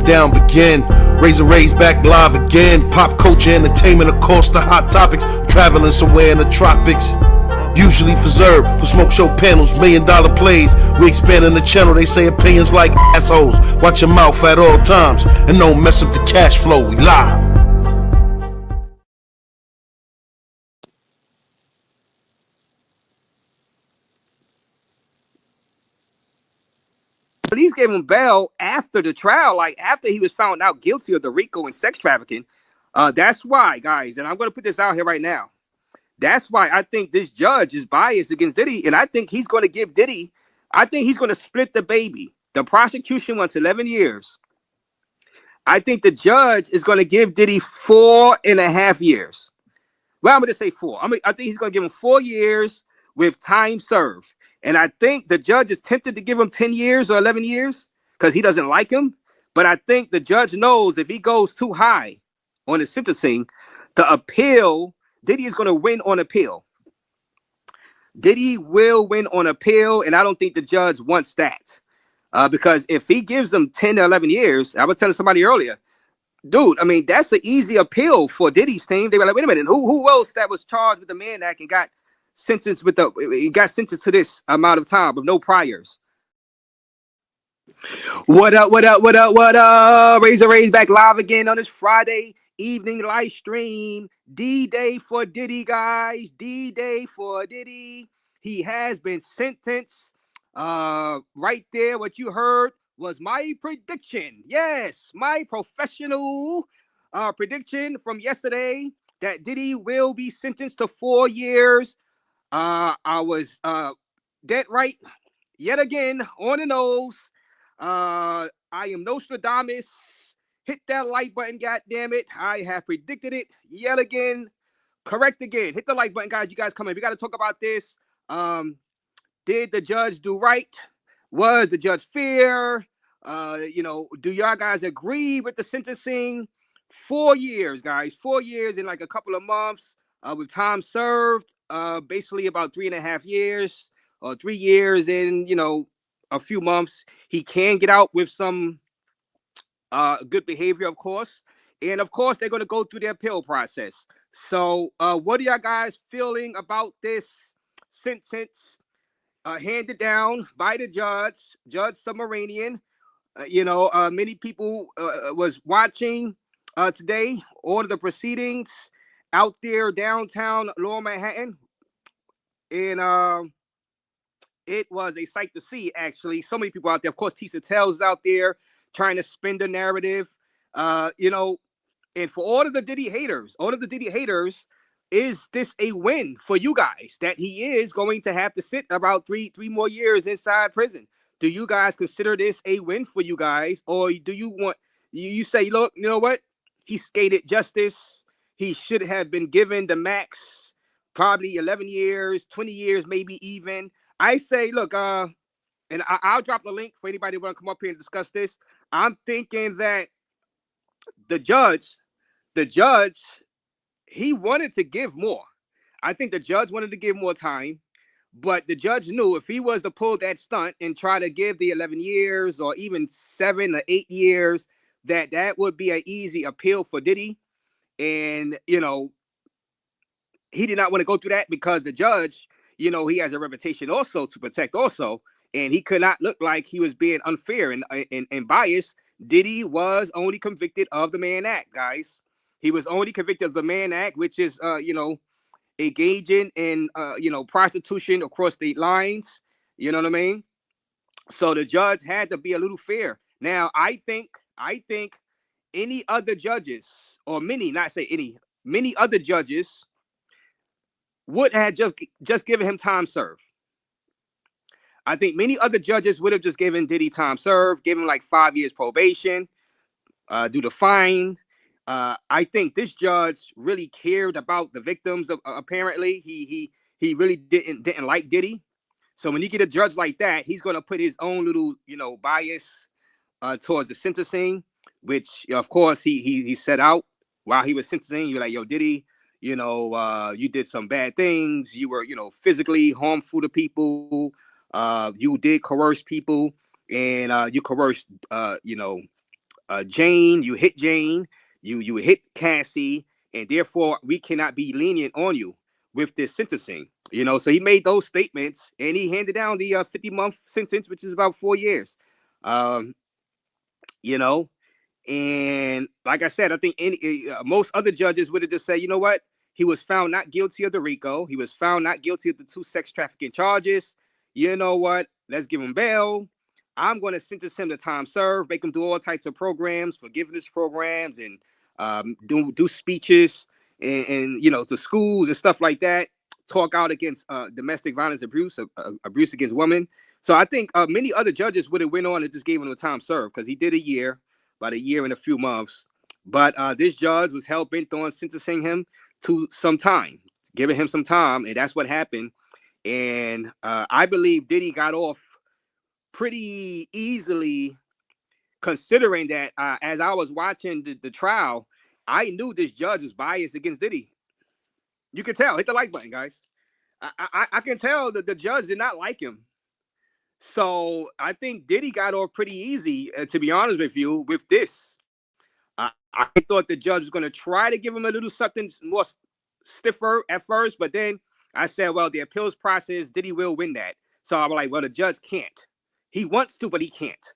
down begin. Raze back live again. Pop culture, entertainment, of course, the hot topics. Traveling somewhere in the tropics. Usually for Zerb, for smoke show panels, $1 million plays. We expanding the channel, they say opinions like assholes. Watch your mouth at all times, and don't mess up the cash flow, we live. Police gave him bail after the trial, like after he was found out guilty of the RICO and sex trafficking. That's why, guys, and I'm going to put this out here right now. That's why I think this judge is biased against Diddy, and I think he's going to give Diddy, I think he's going to split the baby. The prosecution wants 11 years. I think the judge is going to give Diddy 4.5 years. Well, I'm going to say 4. I think he's going to give him 4 years with time served. And I think the judge is tempted to give him 10 years or 11 years because he doesn't like him. But I think the judge knows if he goes too high on the sentencing, the appeal, Diddy is going to win on appeal. Diddy will win on appeal, and I don't think the judge wants that. Because if he gives them 10 to 11 years, I was telling somebody earlier, dude, I mean, that's an easy appeal for Diddy's team. They were like, wait a minute, who else that was charged with the Mann Act and got sentenced to this amount of time with no priors? What up? Raze back live again on this Friday evening live stream. D-Day for Diddy, guys. D-Day for Diddy. He has been sentenced. Right there, what you heard was my prediction. Yes, my professional prediction from yesterday that Diddy will be sentenced to 4 years. I was dead right yet again on the nose. I am Nostradamus. Hit that like button, goddammit. I have predicted it yet again. Correct again. Hit the like button, guys. You guys come in. We got to talk about this. Did the judge do right? Was the judge fair? Do y'all guys agree with the sentencing? 4 years, guys. 4 years in like a couple of months with time served. Basically about 3.5 years or 3 years in, a few months. He can get out with some good behavior, of course. And of course, they're going to go through their appeal process. So what are y'all guys feeling about this sentence handed down by the judge, Judge Submarinian? Many people was watching today, all of the proceedings out there downtown Lower Manhattan. And it was a sight to see, actually. So many people out there. Of course, Tisa Tell's out there trying to spin the narrative. And for all of the Diddy haters, is this a win for you guys that he is going to have to sit about three more years inside prison? Do you guys consider this a win for you guys? Or do you want, you say, look, you know what? He skated justice. He should have been given the max, probably 11 years, 20 years, maybe even. I say, look, and I'll drop the link for anybody who want to come up here and discuss this. I'm thinking that the judge, he wanted to give more. I think the judge wanted to give more time, but the judge knew if he was to pull that stunt and try to give the 11 years or even 7 or 8 years, that would be an easy appeal for Diddy. And, he did not want to go through that because the judge, he has a reputation also to protect also. And he could not look like he was being unfair and biased. Diddy was only convicted of the Mann Act, guys. He was only convicted of the Mann Act, which is, engaging in, prostitution across state lines. You know what I mean? So the judge had to be a little fair. Now, I think any other judges, or many other judges would have just given him time served. I think many other judges would have just given Diddy time served, given like 5 years probation, do the fine. I think this judge really cared about the victims. Apparently, he really didn't like Diddy. So when you get a judge like that, he's going to put his own little, bias towards the sentencing, which of course he set out while he was sentencing. You're like, yo, Diddy, you did some bad things. You were, physically harmful to people. You did coerce people, and you coerced, Jane, you hit Jane, you hit Cassie, and therefore we cannot be lenient on you with this sentencing. You know, so he made those statements and he handed down the 50-month sentence, which is about 4 years. Um, you know, and like I said, I think most other judges would have just said, you know what? He was found not guilty of the RICO. He was found not guilty of the 2 sex trafficking charges. You know what? Let's give him bail. I'm going to sentence him to time served, make him do all types of programs, forgiveness programs, and do speeches and you know, to schools and stuff like that. Talk out against domestic violence abuse, abuse against women. So I think many other judges would have went on and just gave him the time served because he did a year, about a year and a few months. But this judge was hell bent on sentencing him to some time, giving him some time, and that's what happened. And I believe Diddy got off pretty easily, considering that as I was watching the trial, I knew this judge was biased against Diddy. You can tell. Hit the like button, guys. I can tell that the judge did not like him. So I think Diddy got off pretty easy, to be honest with you, with this. I thought the judge was going to try to give him a little something more stiffer at first, but then I said, well, the appeals process, Diddy will win that. So I was like, well, the judge can't. He wants to, but he can't.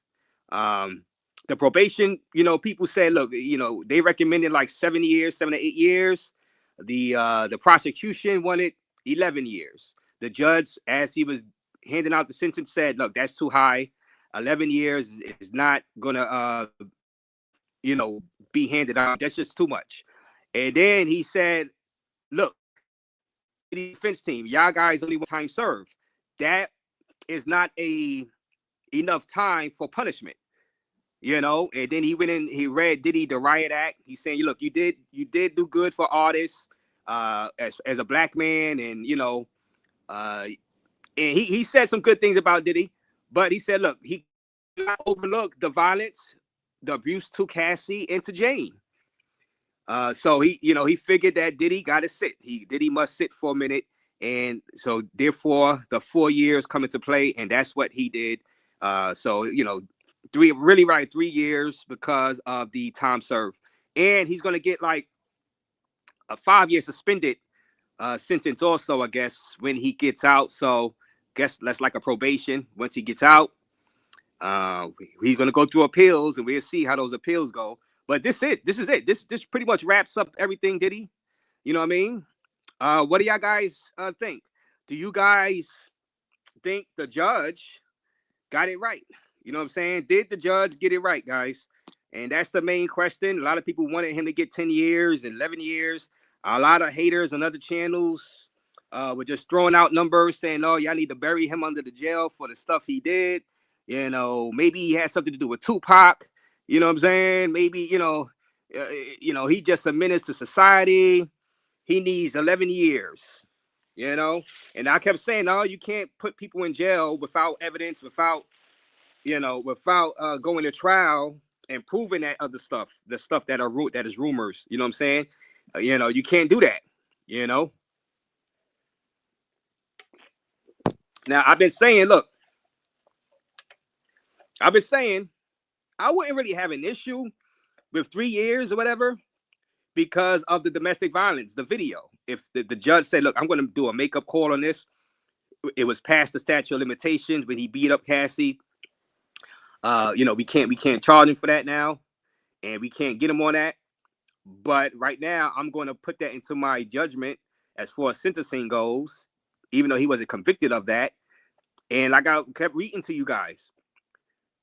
The probation, you know, people said, look, you know, they recommended like 7 years, 7 to 8 years. The prosecution wanted 11 years. The judge, as he was handing out the sentence, said, look, that's too high. 11 years is not gonna you know, be handed out. That's just too much. And then he said, look, the defense team, y'all guys only one time served. That is not enough time for punishment. You know, and then he went in, he read Diddy the Riot Act. He's saying, look, you did do good for artists, as a black man, and you know, and he said some good things about Diddy, but he said, look, he overlooked the violence, the abuse to Cassie and to Jane. So he, you know, he figured that Diddy got to sit. Diddy must sit for a minute, and so therefore the 4 years come into play, and that's what he did. So you know, 3 years because of the time served, and he's gonna get like a 5-year suspended sentence also, I guess, when he gets out. So guess that's like a probation. Once he gets out, he's gonna go through appeals, and we'll see how those appeals go. But this is it. This pretty much wraps up everything, Diddy. You know what I mean? What do y'all guys think? Do you guys think the judge got it right? You know what I'm saying? Did the judge get it right, guys? And that's the main question. A lot of people wanted him to get 10 years, 11 years. A lot of haters on other channels were just throwing out numbers saying, oh, y'all need to bury him under the jail for the stuff he did. You know, maybe he had something to do with Tupac. You know what I'm saying? Maybe, you know, he just a menace to society. He needs 11 years, you know? And I kept saying, no, you can't put people in jail without evidence, without going to trial and proving that other stuff, the stuff that is rumors. You know what I'm saying? You know, you can't do that. You know. Now I've been saying, look, I wouldn't really have an issue with 3 years or whatever because of the domestic violence, the video. If the judge said, look, I'm going to do a makeup call on this. It was past the statute of limitations when he beat up Cassie. You know, we can't charge him for that now, and we can't get him on that. But right now, I'm going to put that into my judgment as far as sentencing goes, even though he wasn't convicted of that. And like I kept reading to you guys,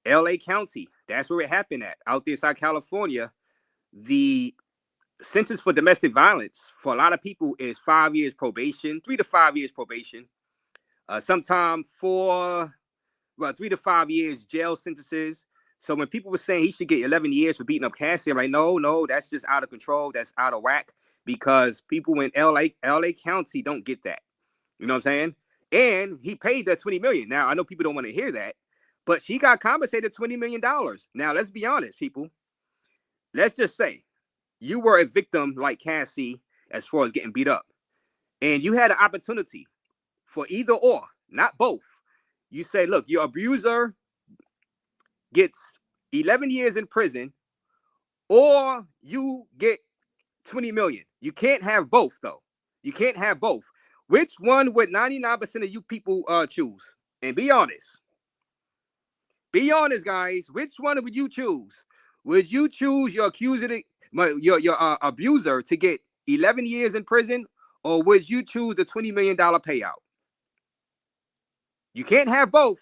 LA County, that's where it happened at, out there in South California. The sentence for domestic violence for a lot of people is 5 years probation, 3 to 5 years probation. Sometime 3 to 5 years jail sentences. So when people were saying he should get 11 years for beating up Cassie, I'm like, no, that's just out of control. That's out of whack because people in LA County don't get that. You know what I'm saying? And he paid that $20 million. Now, I know people don't want to hear that, but she got compensated $20 million. Now, let's be honest, people. Let's just say you were a victim like Cassie as far as getting beat up. And you had an opportunity for either or, not both. You say, look, your abuser gets 11 years in prison or you get 20 million. You can't have both, though. You can't have both. Which one would 99% of you people choose? And be honest. Be honest, guys. Which one would you choose? Would you choose your accuser, your abuser, to get 11 years in prison, or would you choose the $20 million payout? You can't have both.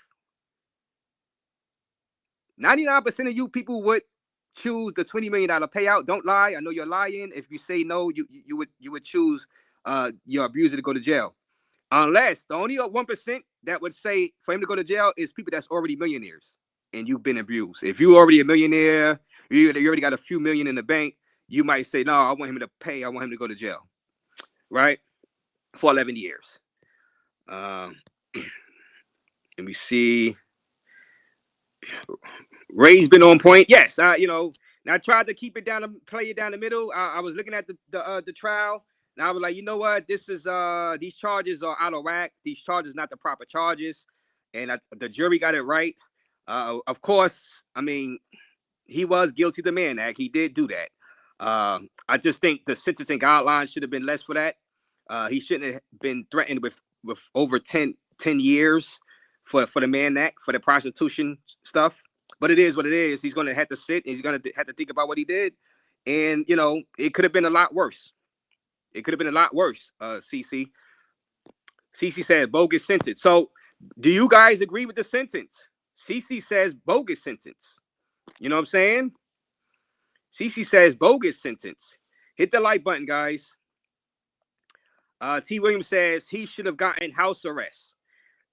99% of you people would choose the $20 million payout. Don't lie. I know you're lying. If you say no, you would choose your abuser to go to jail. Unless the only 1% that would say for him to go to jail is people that's already millionaires and you've been abused. If you're already a millionaire, you already got a few million in the bank, you might say, no, I want him to pay. I want him to go to jail, right? For 11 years. Let me see. Raze been on point. Yes, I tried to keep it down, play it down the middle. I was looking at the trial. And I was like, you know what? This is these charges are out of whack. These charges not the proper charges, and the jury got it right. Of course, I mean, he was guilty of the Mann Act. He did do that. I just think the sentencing guidelines should have been less for that. He shouldn't have been threatened with over 10 years for the Mann Act, for the prostitution stuff. But it is what it is. He's going to have to sit. He's going to have to think about what he did, and it could have been a lot worse. It could have been a lot worse, CC. CC said bogus sentence. So do you guys agree with the sentence? CC says bogus sentence. You know what I'm saying? CC says bogus sentence. Hit the like button, guys. T. Williams says he should have gotten house arrest.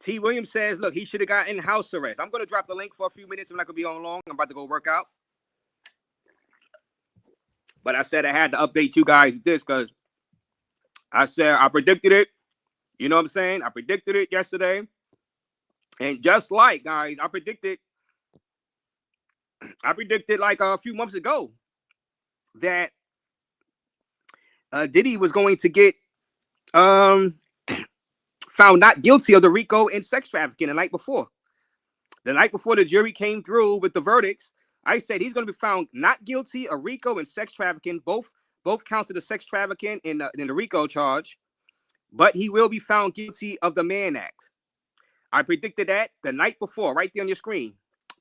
T. Williams says, look, he should have gotten house arrest. I'm going to drop the link for a few minutes. I'm not going to be on long. I'm about to go work out. But I said I had to update you guys with this because I said I predicted it. You know what I'm saying? I predicted it yesterday. And just like, guys, I predicted like a few months ago that Diddy was going to get found not guilty of the RICO and sex trafficking the night before. The night before the jury came through with the verdicts, I said he's going to be found not guilty of RICO and sex trafficking, both counts of the sex trafficking in the RICO charge, but he will be found guilty of the Mann Act. I predicted that the night before, right there on your screen.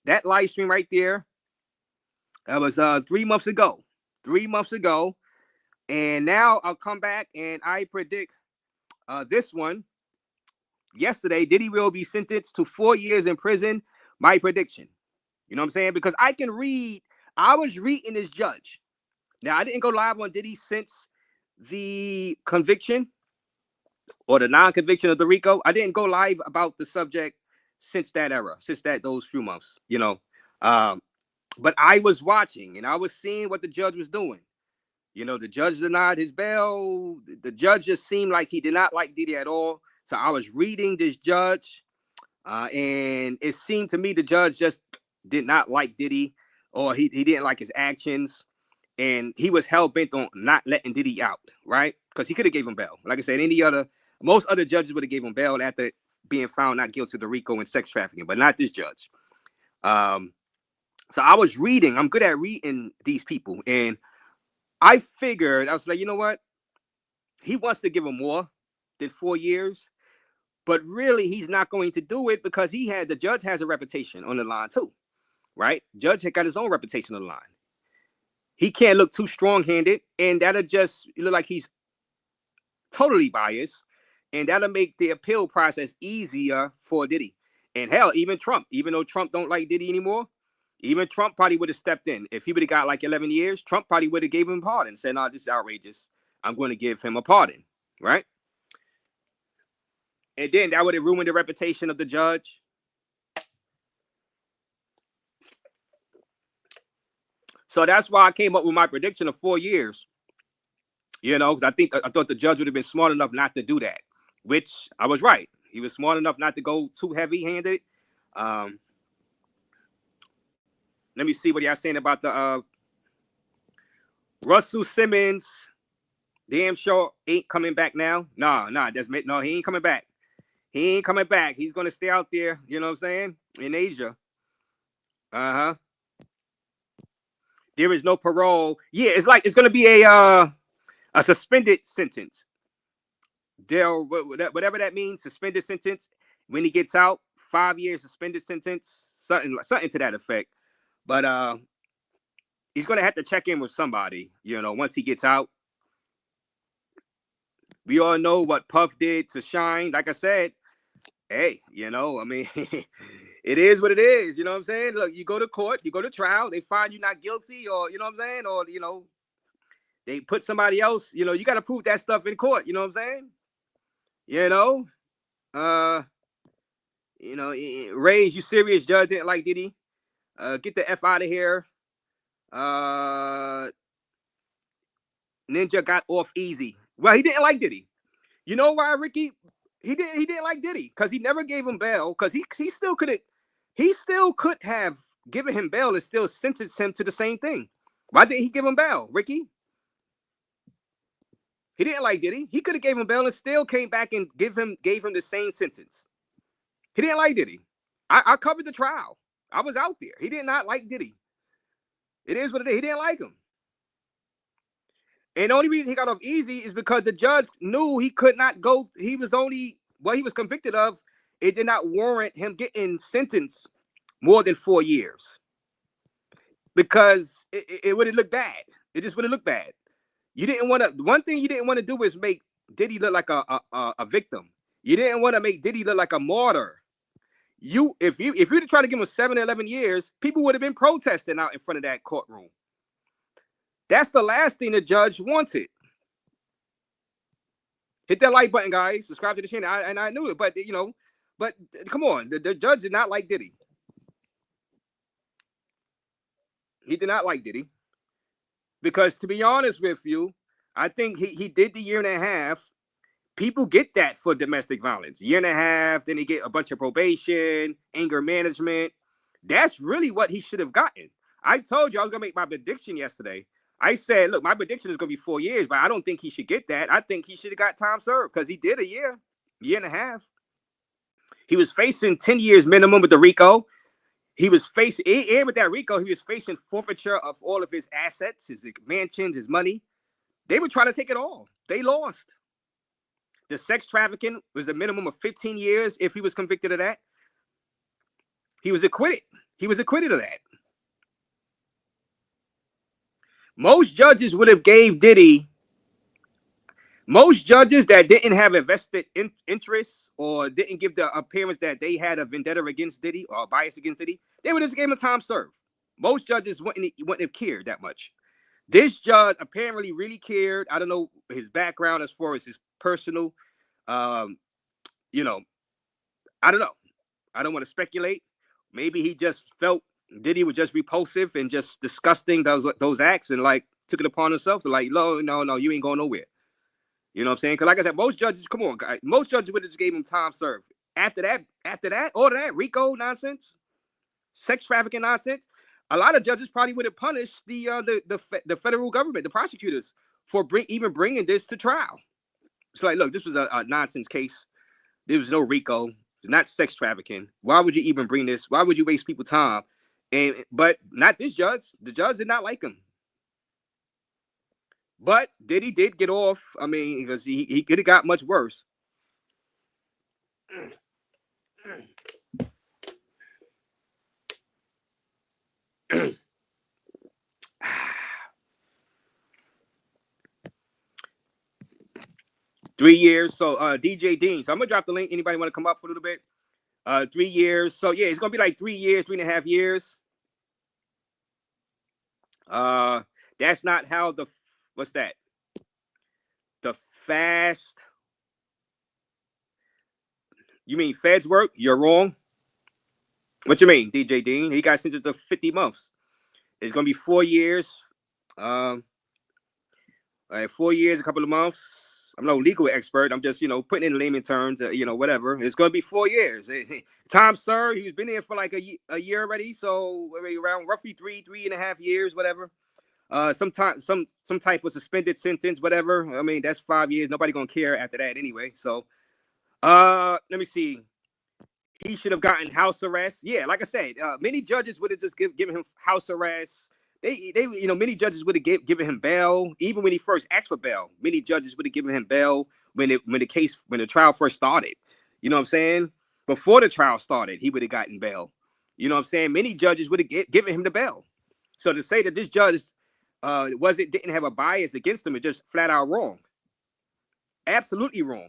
That live stream right there, that was 3 months ago. 3 months ago. And now I'll come back and I predict this one. Yesterday, Diddy will be sentenced to 4 years in prison. My prediction. You know what I'm saying? Because I can read. I was reading this judge. Now, I didn't go live on Diddy since the conviction or the non-conviction of the RICO. I didn't go live about the subject since that era, those few months, but I was watching and I was seeing what the judge was doing. The judge denied his bail. The judge just seemed like he did not like Diddy at all. So I was reading this judge, and it seemed to me the judge just did not like Diddy, or he didn't like his actions, and he was hell-bent on not letting Diddy out, right? Because he could have gave him bail. Like I said, most other judges would have gave him bail after being found not guilty of the RICO and sex trafficking, but not this judge. So I was reading. I'm good at reading these people, and I figured, I was like, you know what? He wants to give him more than 4 years, but really he's not going to do it because the judge has a reputation on the line too, right? Judge had got his own reputation on the line. He can't look too strong-handed, and that'll just look like he's totally biased, and that'll make the appeal process easier for Diddy. And hell, even Trump, even though Trump don't like Diddy anymore, even Trump probably would have stepped in. If he would have got like 11 years, Trump probably would have gave him a pardon and said, no, this is outrageous. I'm going to give him a pardon, right? And then that would have ruined the reputation of the judge. So that's why I came up with my prediction of 4 years. Because I thought the judge would have been smart enough not to do that, which I was right. He was smart enough not to go too heavy-handed. Let me see what y'all saying about the Russell Simmons. Damn sure ain't coming back now. No, he ain't coming back. He ain't coming back. He's gonna stay out there. You know what I'm saying? In Asia. There is no parole. Yeah, it's like it's gonna be a suspended sentence. They'll whatever that means, suspended sentence. When he gets out, 5 years suspended sentence, something to that effect. But he's gonna have to check in with somebody, once he gets out. We all know what Puff did to Shine. Like I said, hey, I mean, it is what it is. You know what I'm saying? Look, you go to court, you go to trial, they find you not guilty, or you know what I'm saying, or they put somebody else. You got to prove that stuff in court. You know what I'm saying? You know, uh, Raze, you serious? Judge didn't like Diddy. Get the F out of here. Ninja got off easy. Well, he didn't like Diddy. You know why, Ricky? He didn't like Diddy because he never gave him bail. Because he still could have given him bail and still sentenced him to the same thing. Why didn't he give him bail, Ricky? He didn't like Diddy. He could have gave him bail and still came back and gave him the same sentence. He didn't like Diddy. I covered the trial. I was out there. He did not like Diddy. It is what it is. He didn't like him. And the only reason he got off easy is because the judge knew he could not go. He was only what he was convicted of. It did not warrant him getting sentenced more than 4 years because it would have looked bad. It just would have looked bad. You didn't want to. One thing you didn't want to do is make Diddy look like a victim. You didn't want to make Diddy look like a martyr. If you were to try to give him 7 or 11 years, people would have been protesting out in front of that courtroom. That's the last thing the judge wanted. Hit that like button, guys. Subscribe to the channel. I knew it, but but come on, the judge did not like Diddy. He did not like Diddy because, to be honest with you, I think he did the 1.5 years. People get that for domestic violence. 1.5 years, then they get a bunch of probation, anger management. That's really what he should have gotten. I told you I was gonna make my prediction yesterday. I said, look, my prediction is gonna be 4 years, but I don't think he should get that. I think he should have got time served because he did a 1.5 years. He was facing 10 years minimum with the RICO. He was facing, and with that RICO, he was facing forfeiture of all of his assets, his mansions, his money. They were trying to take it all. They lost. The sex trafficking was a minimum of 15 years if he was convicted of that. He was acquitted. He was acquitted of that. Most judges would have gave Diddy. Most judges that didn't have a vested interest or didn't give the appearance that they had a vendetta against Diddy or bias against Diddy, they would have just gave him time served. Most judges wouldn't have cared that much. This judge apparently really cared. I don't know his background as far as his personal, I don't know. I don't want to speculate. Maybe he just felt Diddy was just repulsive and just disgusting, those acts, and like took it upon himself to like, no, you ain't going nowhere. You know what I'm saying? Because like I said, most judges, come on, guys, most judges would have just gave him time served. After that, all of that RICO nonsense, sex trafficking nonsense, a lot of judges probably would have punished the federal government, the prosecutors, for even bringing this to trial. It's like, look, this was a nonsense case. There was no RICO, not sex trafficking. Why would you even bring this? Why would you waste people's time? But not this judge. The judge did not like him. But Diddy did get off. I mean, because he could have got much worse. 3 years. So DJ Dean. So I'm gonna drop the link. Anybody want to come up for a little bit? 3 years. So yeah, it's gonna be like 3 years, 3.5 years. That's not how what's that? The fast. You mean feds work? You're wrong. What you mean, DJ Dean? He got sentenced to 50 months. It's gonna be 4 years. 4 years, a couple of months. I'm no legal expert. I'm just, putting in layman terms, whatever. It's going to be 4 years. Time served. He's been there for like a year already. So around roughly 3.5 years, whatever. Some type of suspended sentence, whatever. I mean, that's 5 years. Nobody going to care after that anyway. So, let me see. He should have gotten house arrest. Yeah, like I said, many judges would have just given him house arrest, many judges would have given him bail, even when he first asked for bail. Many judges would have given him bail when the trial first started. You know what I'm saying? Before the trial started, he would have gotten bail. You know what I'm saying? Many judges would have given him the bail. So to say that this judge didn't have a bias against him is just flat out wrong. Absolutely wrong.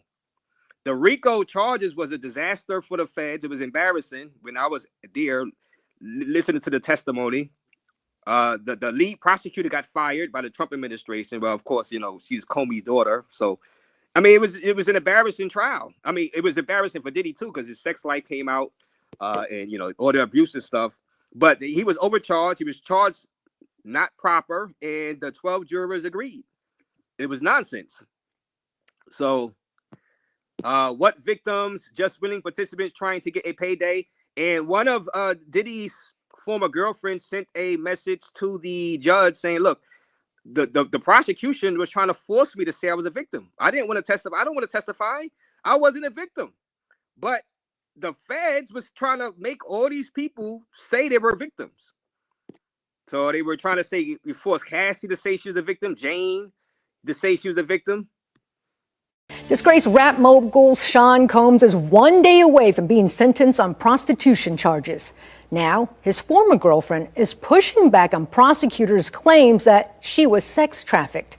The RICO charges was a disaster for the feds. It was embarrassing when I was there listening to the testimony. The lead prosecutor got fired by the Trump administration. Well, of course, she's Comey's daughter. So, I mean, it was an embarrassing trial. I mean, it was embarrassing for Diddy too, because his sex life came out, and all the abuse and stuff. But he was overcharged. He was charged not proper, and the 12 jurors agreed. It was nonsense. So, what victims? Just willing participants trying to get a payday. And one of Diddy's former girlfriend sent a message to the judge saying, look, the prosecution was trying to force me to say I was a victim. I didn't want to testify. I don't want to testify. I wasn't a victim. But the feds was trying to make all these people say they were victims. So they were trying to say, we forced Cassie to say she was a victim, Jane to say she was a victim. Disgraced rap mogul Sean Combs is 1 day away from being sentenced on prostitution charges. Now, his former girlfriend is pushing back on prosecutors' claims that she was sex trafficked.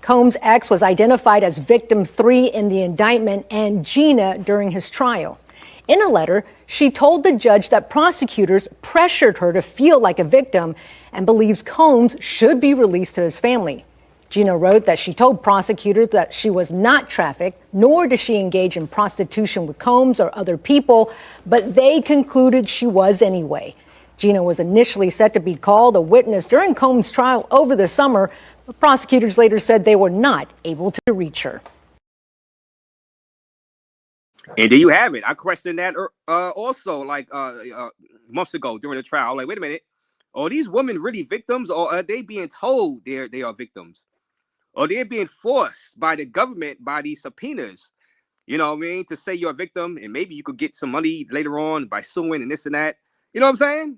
Combs' ex was identified as victim 3 in the indictment and Gina during his trial. In a letter, she told the judge that prosecutors pressured her to feel like a victim and believes Combs should be released to his family. Gina wrote that she told prosecutors that she was not trafficked, nor did she engage in prostitution with Combs or other people, but they concluded she was anyway. Gina was initially set to be called a witness during Combs' trial over the summer, but prosecutors later said they were not able to reach her. And there you have it. I questioned that also months ago during the trial. Like, wait a minute, are these women really victims, or are they being told they are victims? Or they're being forced by the government, by these subpoenas, you know what I mean, to say you're a victim, and maybe you could get some money later on by suing and this and that. You know what I'm saying?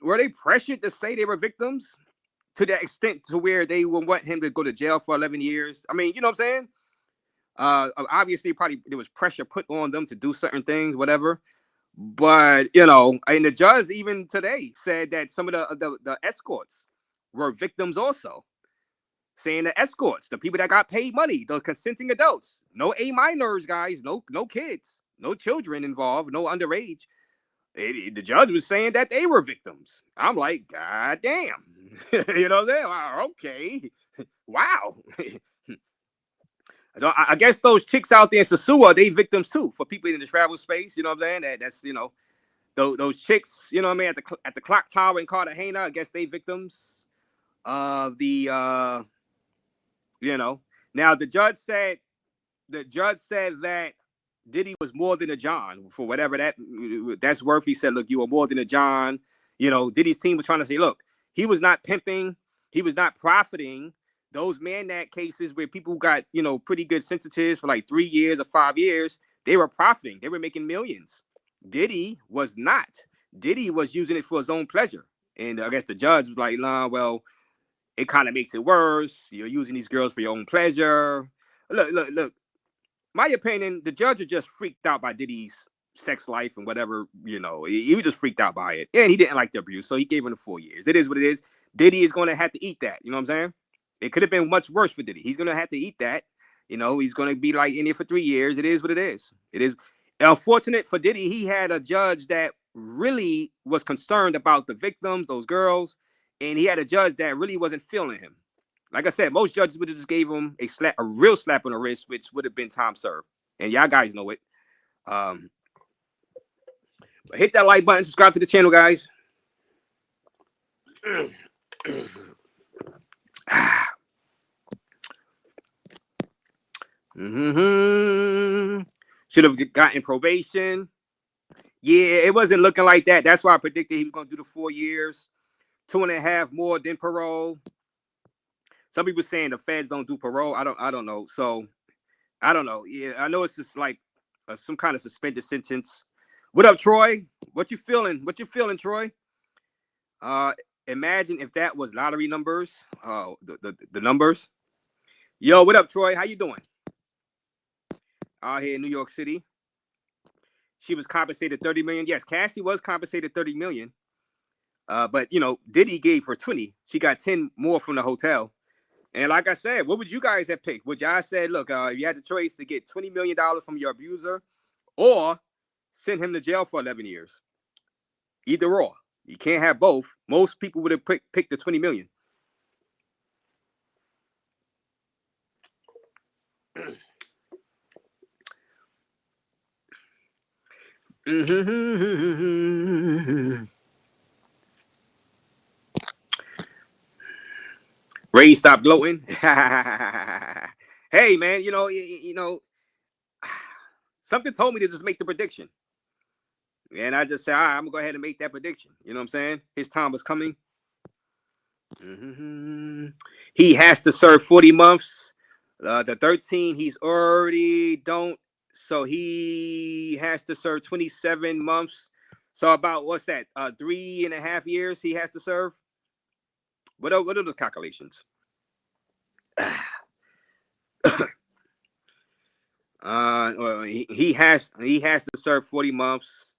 Were they pressured to say they were victims to that extent to where they would want him to go to jail for 11 years? I mean, you know what I'm saying? Obviously, probably there was pressure put on them to do certain things, whatever. But, and the judge even today said that some of the escorts were victims also. Saying the escorts, the people that got paid money, the consenting adults, no A minors, guys, no kids, no children involved, no underage. The judge was saying that they were victims. I'm like, God damn. You know what I'm saying? Wow, okay. Wow. So I guess those chicks out there in Sasua, they victims too, for people in the travel space. You know what I'm saying? That's those chicks, you know what I mean, at the clock tower in Cartagena, I guess they victims of the Now the judge said that Diddy was more than a John, for whatever that's worth. He said, look, you were more than a John. Diddy's team was trying to say, look, he was not pimping, he was not profiting. Those Mannack cases where people got, pretty good sentences for like 3 years or 5 years, they were profiting. They were making millions. Diddy was not. Diddy was using it for his own pleasure. And I guess the judge was like, nah, well, it kind of makes it worse. You're using these girls for your own pleasure. Look. My opinion, the judge was just freaked out by Diddy's sex life and whatever, he was just freaked out by it. And he didn't like the abuse, so he gave him the 4 years. It is what it is. Diddy is going to have to eat that. You know what I'm saying? It could have been much worse for Diddy. He's going to have to eat that. He's going to be like in here for 3 years. It is what it is. It is unfortunate for Diddy. He had a judge that really was concerned about the victims, those girls. And he had a judge that really wasn't feeling him. Like I said, most judges would have just gave him a real slap on the wrist, which would have been time served. And y'all guys know it. But hit that like button, subscribe to the channel, guys. Should have gotten probation. Yeah, it wasn't looking like that. That's why I predicted he was going to do the 4 years. 2.5 more than parole. Some people saying the feds don't do parole. I don't know. So I don't know. Yeah, I know it's just like some kind of suspended sentence. What up, Troy? What you feeling? Troy? Imagine if that was lottery numbers. Oh, the numbers. Yo, what up, Troy? How you doing? Out here in New York City. She was compensated 30 million. Yes, Cassie was compensated 30 million. But you know, Diddy gave her 20. She got 10 more from the hotel. And like I said, what would you guys have picked? Would y'all say, look, you had the choice to get $20 million from your abuser or send him to jail for 11 years? Either or. You can't have both. Most people would have picked the 20 million. Raze, stop gloating. Hey, man, you know, something told me to just make the prediction. And I just said, all right, I'm going to go ahead and make that prediction. You know what I'm saying? His time was coming. He has to serve 40 months. The 13, he's already don't. So he has to serve 27 months. So about, what's that? 3.5 years he has to serve. What are the calculations? Well, he has to serve 40 months.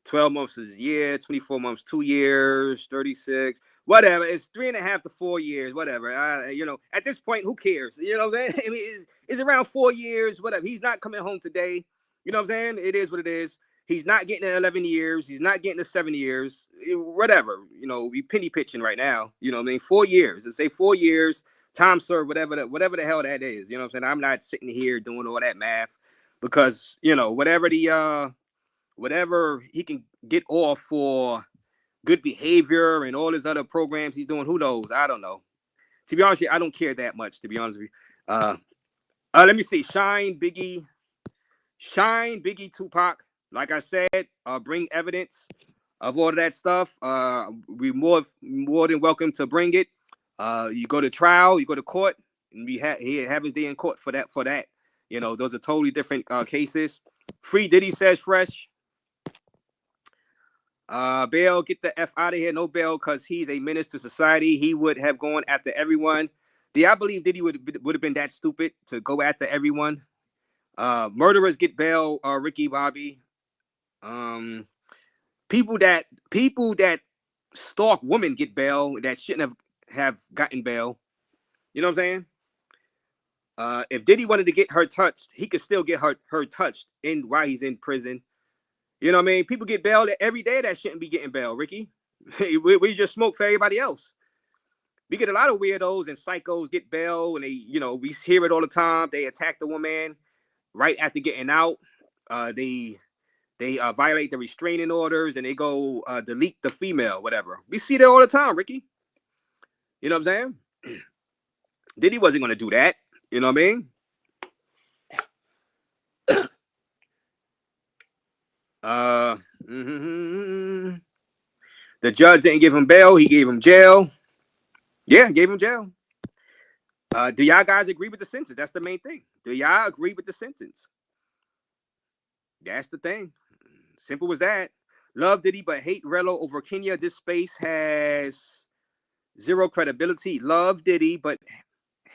12 months is a year, 24 months, 2 years, 36, whatever. It's 3.5 to 4 years, whatever. You know, at this point, who cares? You know what I'm saying? I mean, it's around 4 years, whatever. He's not coming home today. You know what I'm saying? It is what it is. He's not getting 11 years. He's not getting the 7 years. Whatever. You know, we penny pitching right now. You know what I mean? 4 years. Let's say 4 years, time served, whatever the hell that is. You know what I'm saying? I'm not sitting here doing all that math because, you know, whatever he can get off for good behavior and all his other programs he's doing, who knows? I don't know. To be honest with you, I don't care that much, to be honest with you. Let me see. Shine, Biggie, Tupac. Like I said, bring evidence of all of that stuff. We more than welcome to bring it. You go to trial, you go to court, and he have his day in court for that. You know, those are totally different cases. Free Diddy, says Fresh. Bail, get the F out of here. No bail, because he's a menace to society. He would have gone after everyone. I believe Diddy would have been that stupid to go after everyone. Murderers get bail, Ricky Bobby. People that stalk women get bail that shouldn't have gotten bail. You know what I'm saying? If Diddy wanted to get her touched, he could still get her touched while he's in prison. You know what I mean? People get bailed every day that shouldn't be getting bail, Ricky. we just smoke for everybody else. We get a lot of weirdos and psychos get bail, and they, you know, we hear it all the time. They attack the woman right after getting out. They violate the restraining orders and they go delete the female, whatever. We see that all the time, Ricky. You know what I'm saying? Diddy wasn't going to do that. You know what I mean? The judge didn't give him bail. He gave him jail. Yeah, gave him jail. Do y'all guys agree with the sentence? That's the main thing. Do y'all agree with the sentence? That's the thing. Simple as that. Love Diddy, but hate Rello over Kenya. This space has zero credibility. Love Diddy, but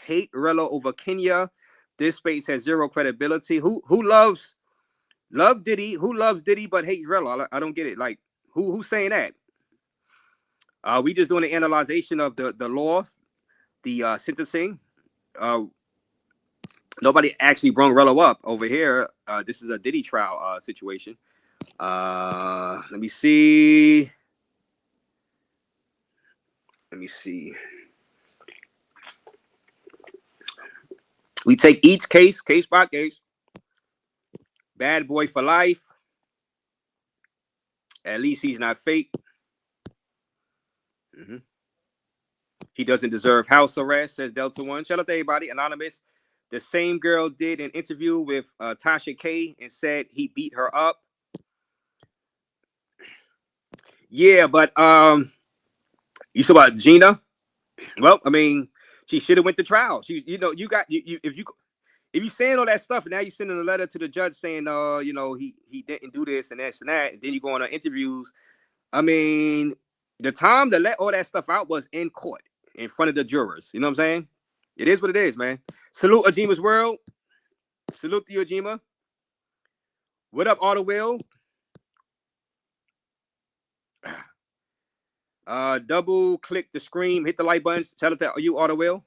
hate Rello over Kenya. This space has zero credibility. Who loves Diddy? Who loves Diddy but hates Rello? I don't get it. Like, who's saying that? We just doing an analyzation of the law, the sentencing. Nobody actually brung Rello up over here. This is a Diddy trial situation. Let me see. We take each case by case. Bad boy for life. At least he's not fake. He doesn't deserve house arrest, says Delta One. Shout out to everybody. Anonymous. The same girl did an interview with Tasha K and said he beat her up. Yeah, but you saw about Gina. Well, I mean, she should have went to trial. She, you know, if you saying all that stuff and now you sending a letter to the judge saying, you know, he didn't do this and that and that, and then you go on interviews. I mean, the time to let all that stuff out was in court in front of the jurors. You know what I'm saying? It is what it is, man. Salute Ajima's World. Salute to you, Ajima. What up, Auto Will? Double click the screen, hit the like button. Shout out to you, Auto Will.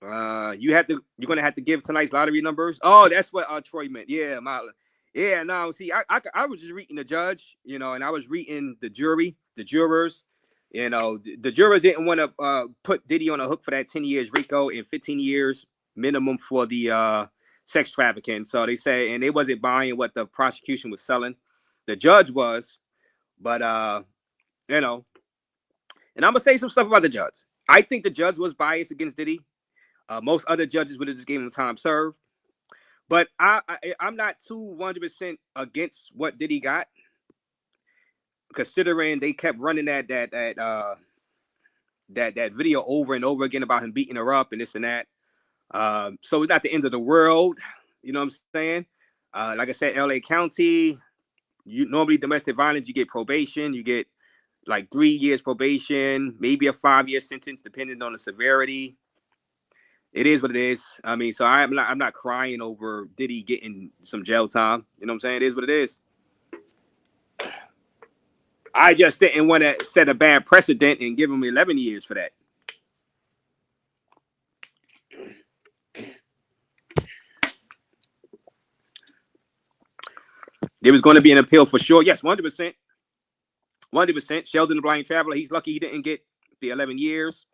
You're gonna have to give tonight's lottery numbers. Oh, that's what Troy meant. Yeah, no. See, I was just reading the judge, and I was reading the jury, the jurors. The jurors didn't want to put Diddy on a hook for that 10 years RICO and 15 years minimum for the sex trafficking. So they say, and they wasn't buying what the prosecution was selling. The judge was, but and I'm gonna say some stuff about the judge. I think the judge was biased against Diddy. Most other judges would have just given him time served. But I'm not too 100% against what Diddy got, considering they kept running that video over and over again about him beating her up and this and that. So it's not the end of the world. You know what I'm saying? Like I said, LA County, normally domestic violence, you get probation, you get like 3 years probation, maybe a 5-year sentence, depending on the severity. It is what it is. I mean, so I'm not crying over Diddy getting some jail time. You know what I'm saying? It is what it is. I just didn't want to set a bad precedent and give him 11 years for that. There was going to be an appeal for sure. Yes, 100%. 100%. Sheldon the Blind Traveler, he's lucky he didn't get the 11 years.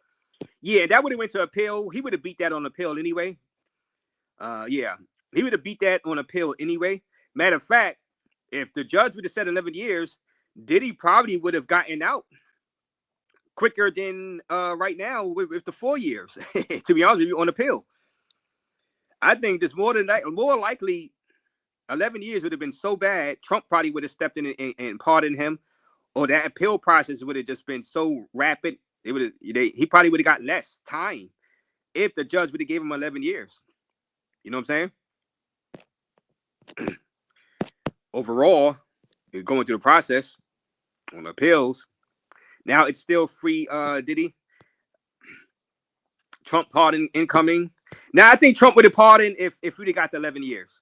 Yeah, that would have went to appeal. He would have beat that on appeal anyway. Yeah, he would have beat that on appeal anyway. Matter of fact, if the judge would have said 11 years, Diddy probably would have gotten out quicker than right now with the 4 years, to be honest with you, on appeal. I think there's more likely 11 years would have been so bad, Trump probably would have stepped in and pardoned him, or that appeal process would have just been so rapid. He probably would have got less time if the judge would have gave him 11 years. You know what I'm saying? Overall, you're going through the process on appeals. Now it's still free Diddy. Trump pardon incoming. Now I think Trump would have pardoned if we'd have got the 11 years.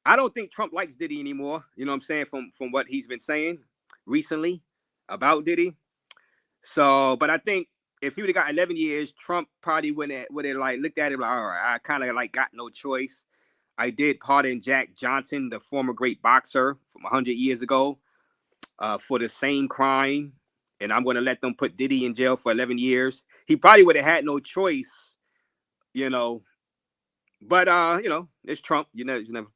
I don't think Trump likes Diddy anymore. You know what I'm saying? From what he's been saying recently about Diddy. So, but I think if he would have got 11 years, Trump probably would have like looked at it like, all right, I kind of like got no choice. I did pardon Jack Johnson, the former great boxer from 100 years ago, for the same crime, and I'm going to let them put Diddy in jail for 11 years. He probably would have had no choice, But it's Trump. You never.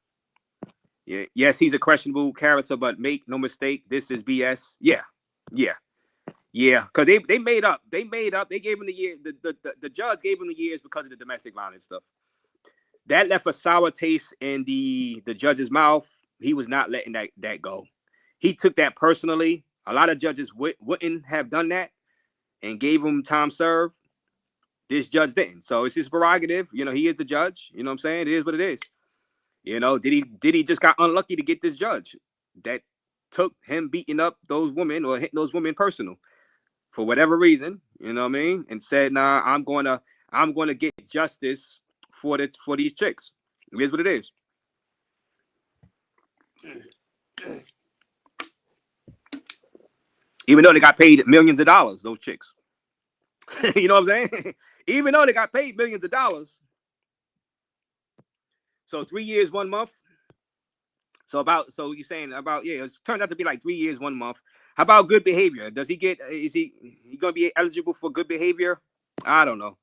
Yeah, yes, he's a questionable character, but make no mistake, this is BS. Yeah. Because they made up. They gave him the year. The judge gave him the years because of the domestic violence stuff. That left a sour taste in the judge's mouth. He was not letting that go. He took that personally. A lot of judges wouldn't have done that and gave him time served. This judge didn't. So it's his prerogative. He is the judge. You know what I'm saying? It is what it is. Diddy just got unlucky to get this judge that took him beating up those women or hitting those women personal for whatever reason, you know what I mean? And said, nah, I'm going to get justice for these chicks. It is what it is. Even though they got paid millions of dollars, those chicks. You know what I'm saying? Even though they got paid millions of dollars. So 3 years, 1 month. So you're saying about, it turned out to be like 3 years, 1 month. How about good behavior? Is he going to be eligible for good behavior? I don't know.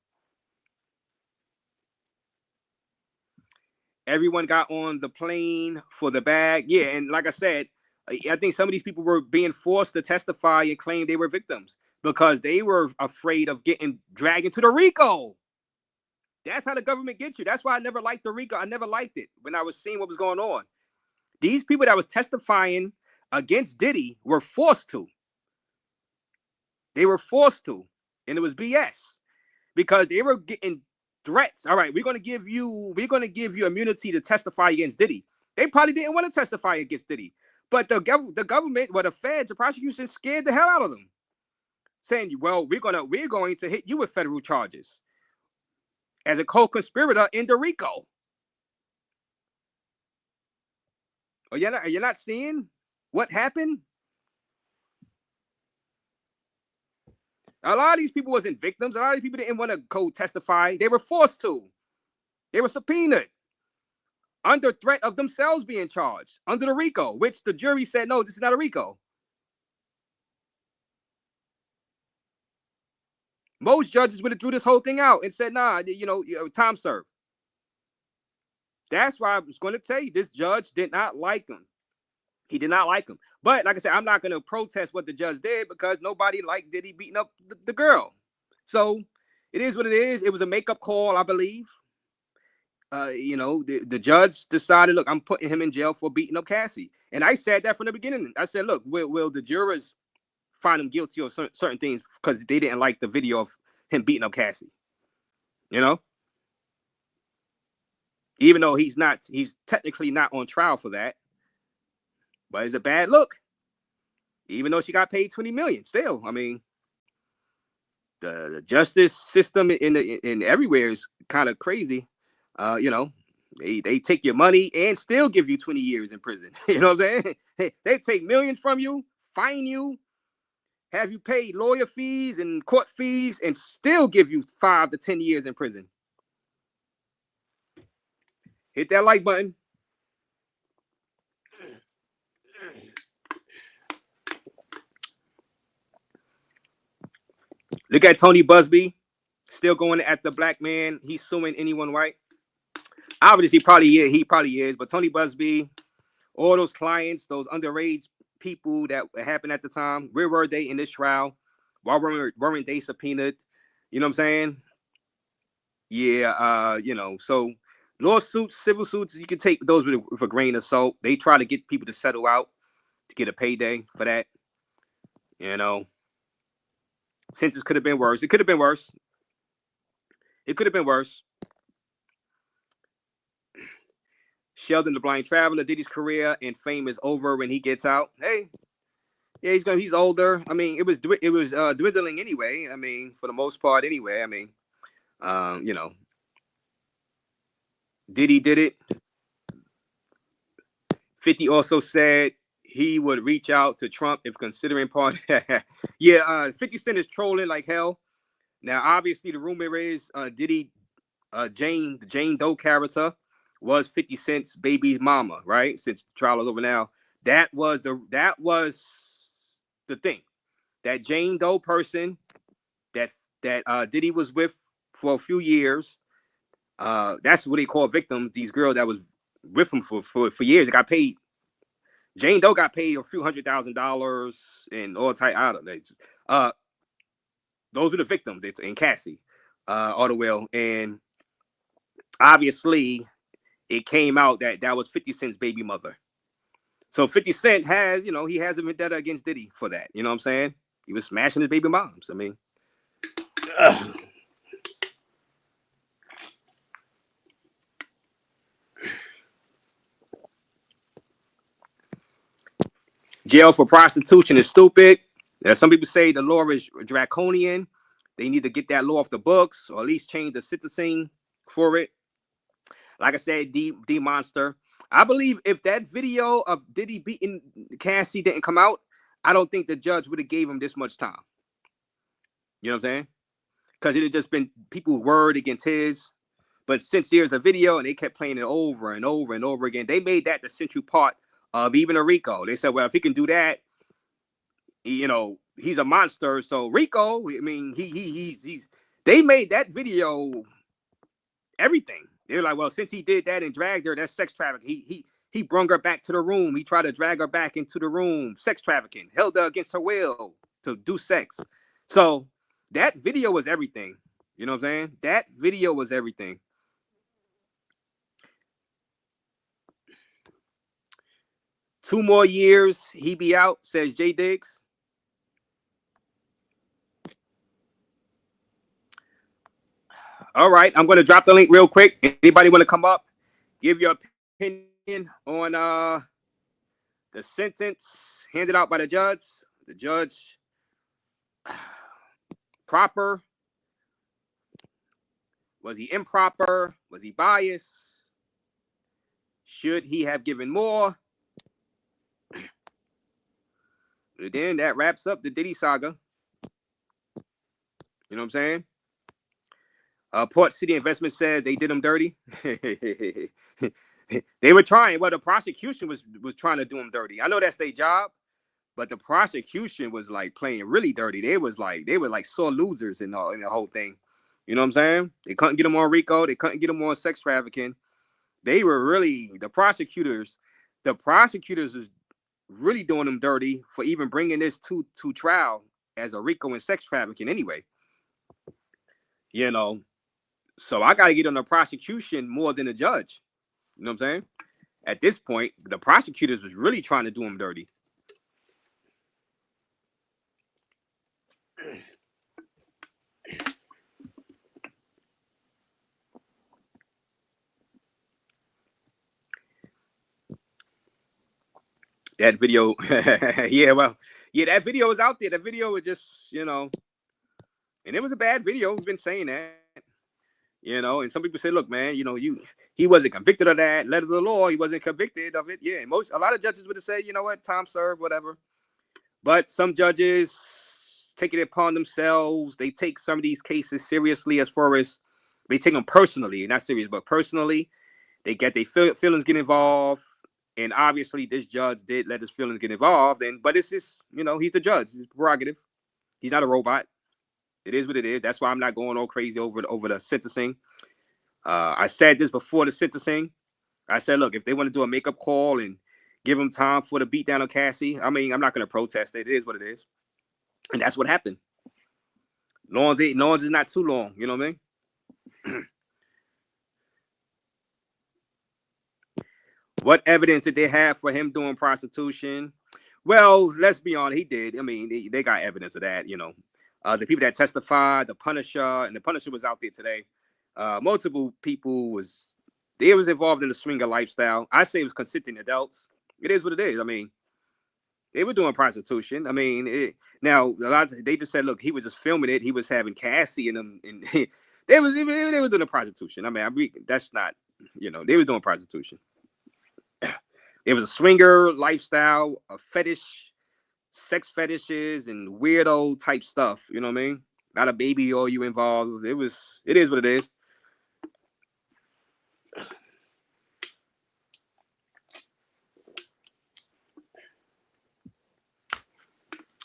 Everyone got on the plane for the bag. Yeah, and like I said, I think some of these people were being forced to testify and claim they were victims because they were afraid of getting dragged into the RICO. That's how the government gets you. That's why I never liked the RICO. I never liked it when I was seeing what was going on. These people that was testifying against Diddy were forced to. They were forced to. And it was BS because they were getting threats. All right, we're going to give you immunity to testify against Diddy. They probably didn't want to testify against Diddy, But the government, well, the feds, the prosecution scared the hell out of them, saying, well, we're going to hit you with federal charges as a co-conspirator in the RICO. Are you not seeing what happened? A lot of these people wasn't victims. A lot of these people didn't want to go testify. They were forced to. They were subpoenaed under threat of themselves being charged under the RICO, which the jury said, no, this is not a RICO. Most judges would have drew this whole thing out and said, nah, time served. That's why I was going to tell you, this judge did not like him. He did not like him. But like I said, I'm not going to protest what the judge did because nobody liked Diddy beating up the girl. So it is what it is. It was a makeup call, I believe. The judge decided, look, I'm putting him in jail for beating up Cassie. And I said that from the beginning. I said, look, will the jurors find him guilty of certain things because they didn't like the video of him beating up Cassie? Even though he's technically not on trial for that. But it's a bad look. Even though she got paid $20 million, still, I mean, the justice system in everywhere is kind of crazy. They take your money and still give you 20 years in prison. You know what I'm saying? They take millions from you, fine you, have you pay lawyer fees and court fees, and still give you 5 to 10 years in prison. Hit that like button. Look at Tony Busby, still going at the black man. He's suing anyone, right? Obviously, he probably is. But Tony Busby, all those clients, those underage people that happened at the time, where were they in this trial? Why weren't they subpoenaed? You know what I'm saying? Yeah, so lawsuits, civil suits, you can take those with a grain of salt. They try to get people to settle out to get a payday for that. Sentence could have been worse. It could have been worse. Sheldon the Blind Traveler, Diddy's career and fame is over when he gets out. Hey, yeah, he's older. I mean, it was dwindling anyway. I mean, for the most part anyway. I mean, Diddy did it. 50 also said he would reach out to Trump if considering part. Yeah, 50 Cent is trolling like hell. Now, obviously, the rumor is Diddy, the Jane Doe character was 50 Cent's baby mama, right? Since the trial is over now, that was the thing. That Jane Doe person that Diddy was with for a few years. That's what they call victims. These girls that was with him for years. They got paid. Jane Doe got paid a few $100,000 and all type out of it. Those were the victims. And Cassie, all the way. And obviously, it came out that was 50 Cent's baby mother. So 50 Cent has, he has a vendetta against Diddy for that. You know what I'm saying? He was smashing his baby moms. I mean, jail for prostitution is stupid. Some people say the law is draconian. They need to get that law off the books or at least change the sentencing for it. Like I said, D Monster. I believe if that video of Diddy beating Cassie didn't come out, I don't think the judge would have gave him this much time. You know what I'm saying? Because it had just been people's word against his. But since there's a video and they kept playing it over and over and over again, they made that the central part of even a RICO. They said, well, if he can do that, he's a monster. So RICO, I mean, they made that video everything. They're like, well, since he did that and dragged her, that's sex trafficking. He brung her back to the room. He tried to drag her back into the room. Sex trafficking. Held her against her will to do sex. So that video was everything. You know what I'm saying? That video was everything. Two more years, he be out, says J Diggs. All right, I'm going to drop the link real quick. Anybody want to come up, give your opinion on The sentence handed out by the judge. The judge, proper? Was he improper? Was he biased? Should he have given more? But then that wraps up the Diddy saga. You know what I'm saying? Port City Investment said they did him dirty. They were trying. Well, the prosecution was trying to do him dirty. I know that's their job, but the prosecution was like playing really dirty. They were like sore losers in the whole thing. You know what I'm saying? They couldn't get him on RICO. They couldn't get him on sex trafficking. They were really the prosecutors. The prosecutors was really doing them dirty for even bringing this to trial as a RICO and sex trafficking anyway. You know, so I got to get on the prosecution more than the judge. You know what I'm saying? At this point, the prosecutors was really trying to do him dirty. That video, that video was out there. That video was just, and it was a bad video. We've been saying that, and some people say, look, man, he wasn't convicted of that. Letter of the law, he wasn't convicted of it. Yeah, a lot of judges would have said, you know what, time served, whatever. But some judges take it upon themselves. They take some of these cases seriously as far as they take them personally, not serious, but personally. They get their feelings get involved. And obviously, this judge did let his feelings get involved. But it's just, he's the judge. It's prerogative. He's not a robot. It is what it is. That's why I'm not going all crazy over the sentencing. I said this before the sentencing. I said, look, if they want to do a makeup call and give him time for the beatdown of Cassie, I mean, I'm not going to protest it. It is what it is. And that's what happened. Long as it's not too long. You know what I mean? What evidence did they have for him doing prostitution? Well, let's be honest, he did. I mean, they got evidence of that, The people that testified, the Punisher, and the Punisher was out there today. Multiple people was involved in the swinger lifestyle. I say it was consenting adults. It is what it is. I mean, they were doing prostitution. I mean, they just said, look, he was just filming it. He was having Cassie and them, and they were doing prostitution. I mean, that's not, they were doing prostitution. It was a swinger lifestyle, a fetish, sex fetishes, and weirdo type stuff. You know what I mean? Not a baby or you involved. It is what it is.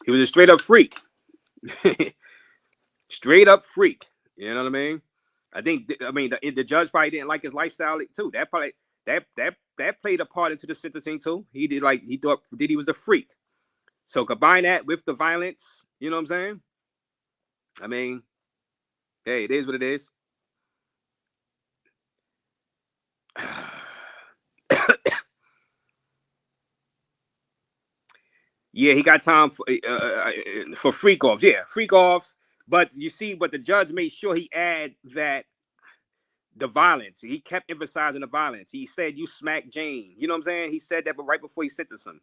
He was a straight up freak. Straight up freak. You know what I mean? The judge probably didn't like his lifestyle too. That played a part into the sentencing too. He thought Diddy was a freak. So combine that with the violence, you know what I'm saying? I mean, hey, it is what it is. Yeah, he got time for freak offs. Yeah, freak offs. But you see, the judge made sure he add that the violence. He kept emphasizing the violence. He said, "You smacked Jane." You know what I'm saying? He said that, but right before he sentenced him.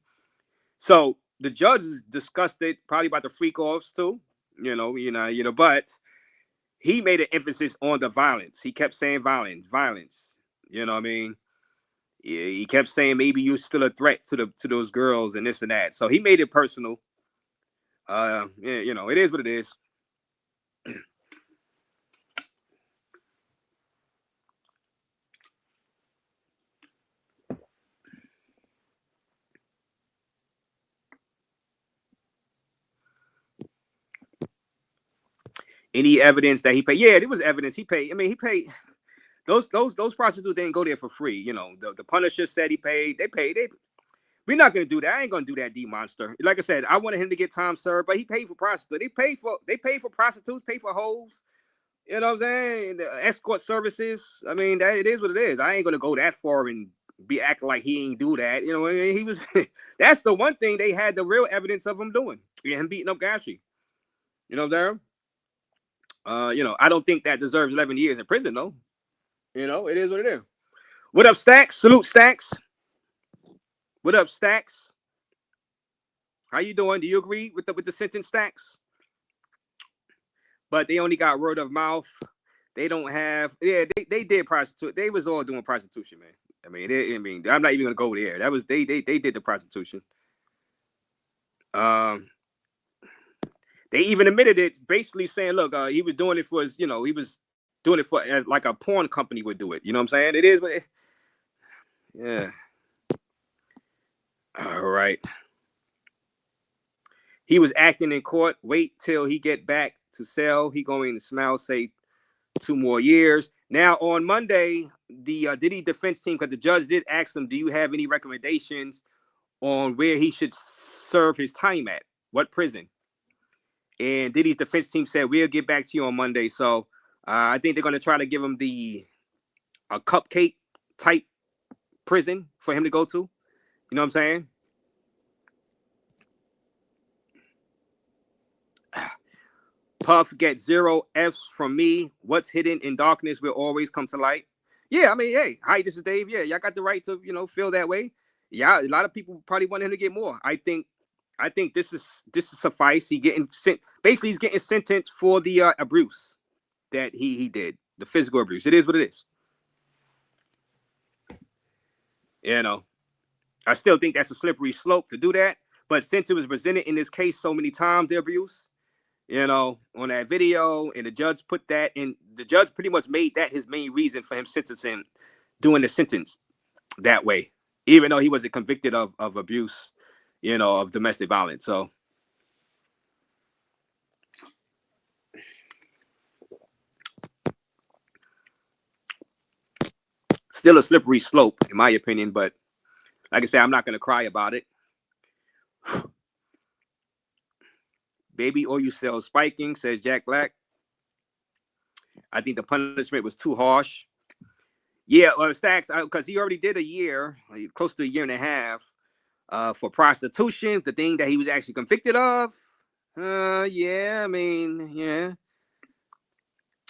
So the judge discussed it probably about the freak offs too. But he made an emphasis on the violence. He kept saying violence. You know what I mean? He kept saying maybe you're still a threat to those girls and this and that. So he made it personal. It is what it is. Any evidence that he paid? Yeah, there was evidence he paid. I mean, he paid. Those prostitutes didn't go there for free. The Punisher said he paid. They paid. We're not gonna do that. I ain't gonna do that, D Monster. Like I said, I wanted him to get time served, but he paid for prostitutes. They paid for prostitutes, paid for hoes. You know what I'm saying? The escort services. I mean, that it is what it is. I ain't gonna go that far and be acting like he ain't do that. You know, he was. That's the one thing they had the real evidence of him doing. Him beating up Gashi. You know what I'm saying? I don't think that deserves 11 years in prison, though. It is what it is. What up, Stacks? Salute, Stacks. What up, Stacks? How you doing? Do you agree with the sentence stacks? But they only got word of mouth. They don't have. Yeah, they did prostitute. They was all doing prostitution, man. I mean, I'm not even gonna go there. That was they did the prostitution. They even admitted it, basically saying, look, he was doing it for his, he was doing it for like a porn company would do it. You know what I'm saying? It is what it, yeah. All right. He was acting in court. Wait till he get back to cell. He going to smile, say 2 more years. Now on Monday, the Diddy defense team, because the judge did ask him, do you have any recommendations on where he should serve his time at? What prison? And Diddy's defense team said, we'll get back to you on Monday. So I think they're going to try to give him a cupcake type prison for him to go to. You know what I'm saying? Puff gets 0 F's from me. What's hidden in darkness will always come to light. Yeah, I mean, hey, hi, this is Dave. Yeah, y'all got the right to, feel that way. Yeah, a lot of people probably want him to get more. I think this is suffice. He's getting sentenced for the abuse that he did, the physical abuse. It is what it is. I still think that's a slippery slope to do that. But since it was presented in this case so many times, the abuse, on that video, and the judge put that in, the judge pretty much made that his main reason for him sentencing, doing the sentence that way, even though he wasn't convicted of abuse, of domestic violence. So still a slippery slope, in my opinion, but like I said, I'm not going to cry about it. Baby oil sales spiking, says Jack Black. I think the punishment was too harsh. Yeah, Stacks, because he already did a year, close to a year and a half, for prostitution, the thing that he was actually convicted of. Yeah, I mean, yeah.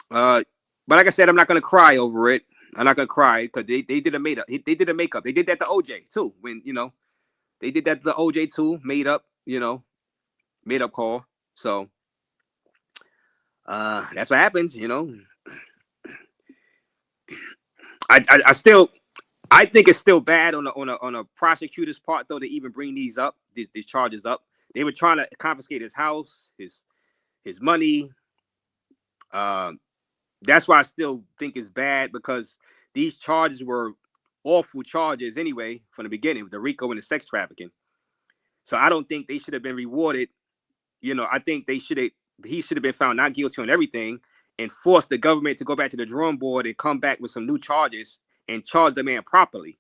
But like I said, I'm not going to cry over it. I'm not going to cry because they did a makeup. They did a makeup. They did that to OJ, too, when, they did that to the OJ, too, made up call. So that's what happens, I think it's still bad on a prosecutor's part, though, to even bring these charges up. They were trying to confiscate his house, his money. That's why I still think it's bad, because these charges were awful charges anyway from the beginning, the RICO and the sex trafficking. So I don't think they should have been rewarded. I think he should have been found not guilty on everything and force the government to go back to the drawing board and come back with some new charges and charge the man properly.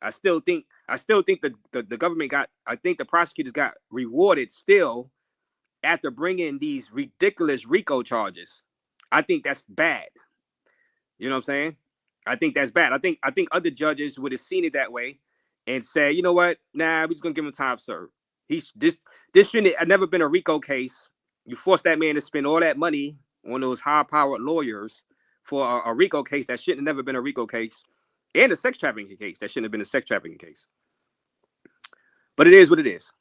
I still think the government I think the prosecutors got rewarded still after bringing these ridiculous RICO charges. I think that's bad. You know what I'm saying? I think that's bad. I think other judges would have seen it that way and say, you know what? Nah, we're just gonna give him time served. This shouldn't have never been a RICO case. You force that man to spend all that money on those high-powered lawyers for a RICO case that shouldn't have never been a RICO case, and a sex trafficking case that shouldn't have been a sex trafficking case. But it is what it is.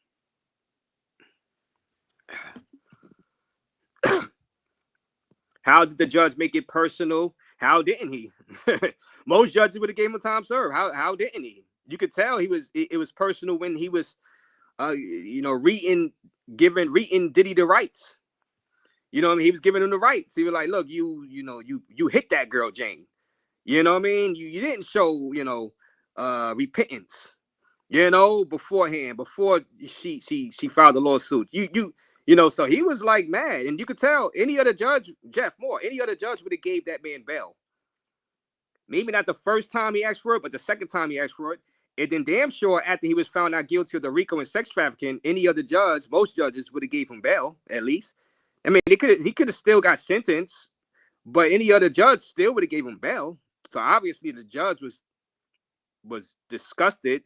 How did the judge make it personal? How didn't he? Most judges would have gave him time served. How didn't he? You could tell it was personal when he was giving Diddy the rights. You know what I mean? He was giving him the rights. He was like, look, you hit that girl, Jane. You know what I mean? You didn't show, repentance, beforehand, before she filed the lawsuit. So he was like mad. And you could tell any other judge, Jeff Moore, any other judge would have gave that man bail. Maybe not the first time he asked for it, but the second time he asked for it. And then damn sure after he was found not guilty of the RICO and sex trafficking, any other judge, most judges would have gave him bail, at least. I mean, he could have still got sentenced, but any other judge still would have gave him bail. So obviously the judge was disgusted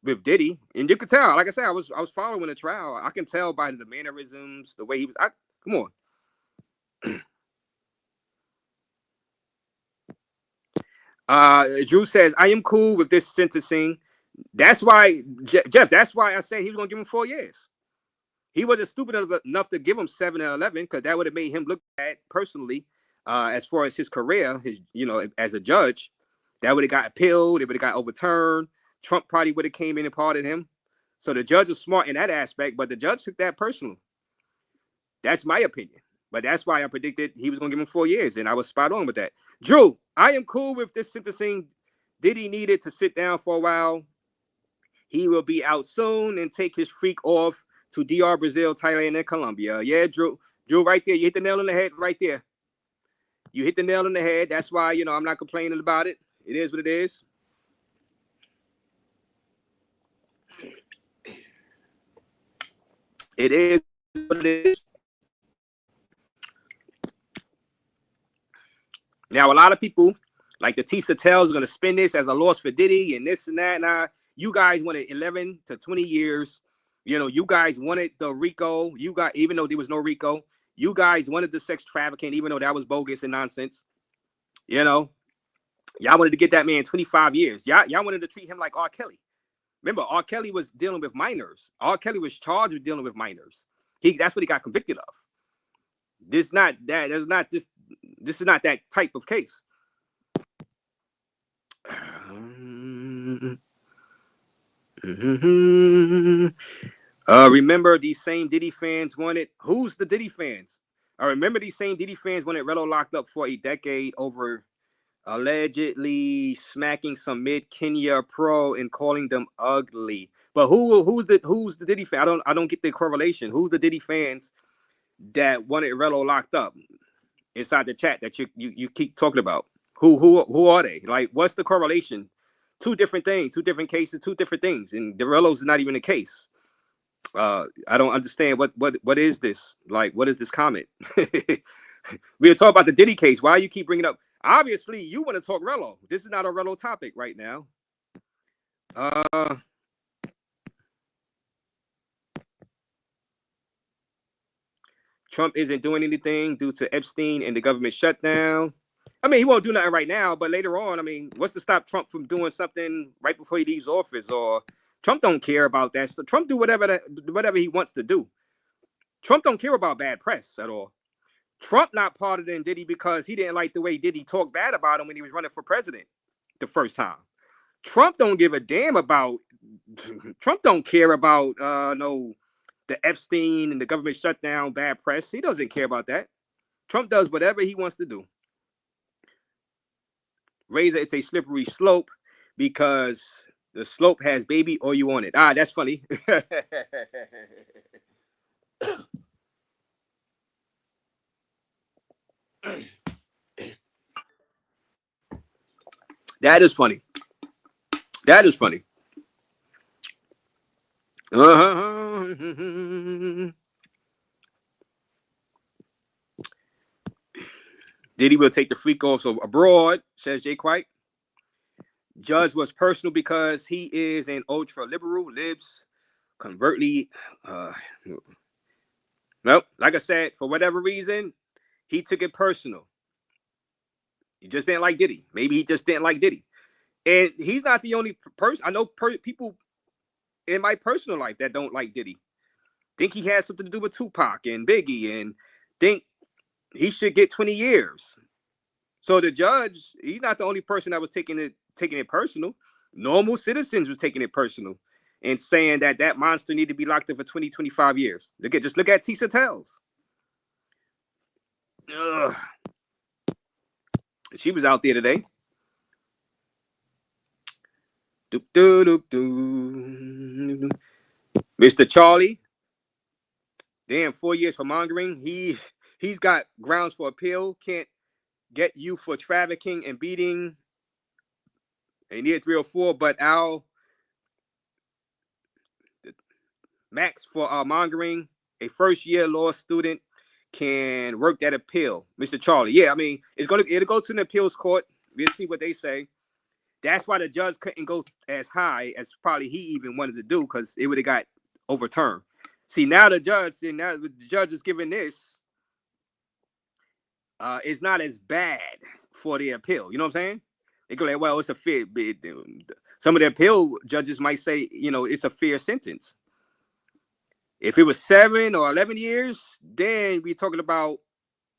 with Diddy. And you could tell, like I said, I was following the trial. I can tell by the mannerisms, the way he was. Come on. Drew says, I am cool with this sentencing. That's why, Jeff, that's why I said he was going to give him 4 years. He wasn't stupid enough to give him 7 or 11 because that would have made him look bad personally as far as his career, as a judge. That would have got appealed. It would have got overturned. Trump probably would have came in and pardoned him. So the judge is smart in that aspect, but the judge took that personal. That's my opinion. But that's why I predicted he was going to give him 4 years, and I was spot on with that. Drew, I am cool with this sentencing. Diddy needed to sit down for a while. He will be out soon and take his freak off to DR, Brazil, Thailand, and Colombia. Yeah, Drew, right there. You hit the nail on the head right there. You hit the nail on the head. That's why, I'm not complaining about it. It is what it is. It is what it is. Now, a lot of people, like the Tisa Tells, are going to spin this as a loss for Diddy and this and that. Now, you guys wanted 11 to 20 years. You guys wanted the RICO. Even though there was no RICO, you guys wanted the sex trafficking, even though that was bogus and nonsense. Y'all wanted to get that man 25 years. Y'all wanted to treat him like R. Kelly. Remember, R. Kelly was dealing with minors. R. Kelly was charged with dealing with minors. That's what he got convicted of. This is not that type of case. Remember, these same Diddy fans wanted. Who's the Diddy fans? I remember these same Diddy fans wanted Rello locked up for a decade over allegedly smacking some mid-Kenya pro and calling them ugly. But who's the Diddy fan? I don't get the correlation. Who's the Diddy fans that wanted Rello locked up inside the chat that you keep talking about? Who are they? Like, what's the correlation? Two different things, two different cases, two different things, and Rello's not even a case. I don't understand what is this? Like, what is this comment? We were talking about the Diddy case. Why you keep bringing up? Obviously, you want to talk Rello. This is not a Rello topic right now. Trump isn't doing anything due to Epstein and the government shutdown. I mean, he won't do nothing right now, but later on, I mean, what's to stop Trump from doing something right before he leaves office? Or Trump don't care about that. So Trump do whatever he wants to do. Trump don't care about bad press at all. Trump not pardoned Diddy because he didn't like the way Diddy talked bad about him when he was running for president the first time. Trump don't give a damn about. Trump don't care about the Epstein and the government shutdown, bad press. He doesn't care about that. Trump does whatever he wants to do. Raze, it's a slippery slope because the slope has baby oil on it. That's funny. That is funny. That is funny. Diddy will take the freak off abroad, says Jay White. Judge was personal because he is an ultra liberal, libs, covertly. Well, like I said, for whatever reason, he took it personal. He just didn't like Diddy. Maybe he just didn't like Diddy. And he's not the only person. I know people in my personal life that don't like Diddy. Think he has something to do with Tupac and Biggie and think he should get 20 years. So the judge, he's not the only person that was taking it personal. Normal citizens were taking it personal and saying that monster needed to be locked up for 20, 25 years. Look at Tisa Tells. Ugh. She was out there today. Mr. Charlie. Damn, 4 years for mongering. He's got grounds for appeal. Can't get you for trafficking and beating. He needed 3 or 4, but max for mongering. A first-year law student can work that appeal. Mr. Charlie. Yeah, I mean, it'll go to an appeals court. We'll see what they say. That's why the judge couldn't go as high as probably he even wanted to do, because it would have got overturned. See, now the judge is giving this. It's not as bad for the appeal. You know what I'm saying? They go like, well, it's a fit bid. Some of the appeal judges might say, it's a fair sentence. If it was 7 or 11 years, then we're talking about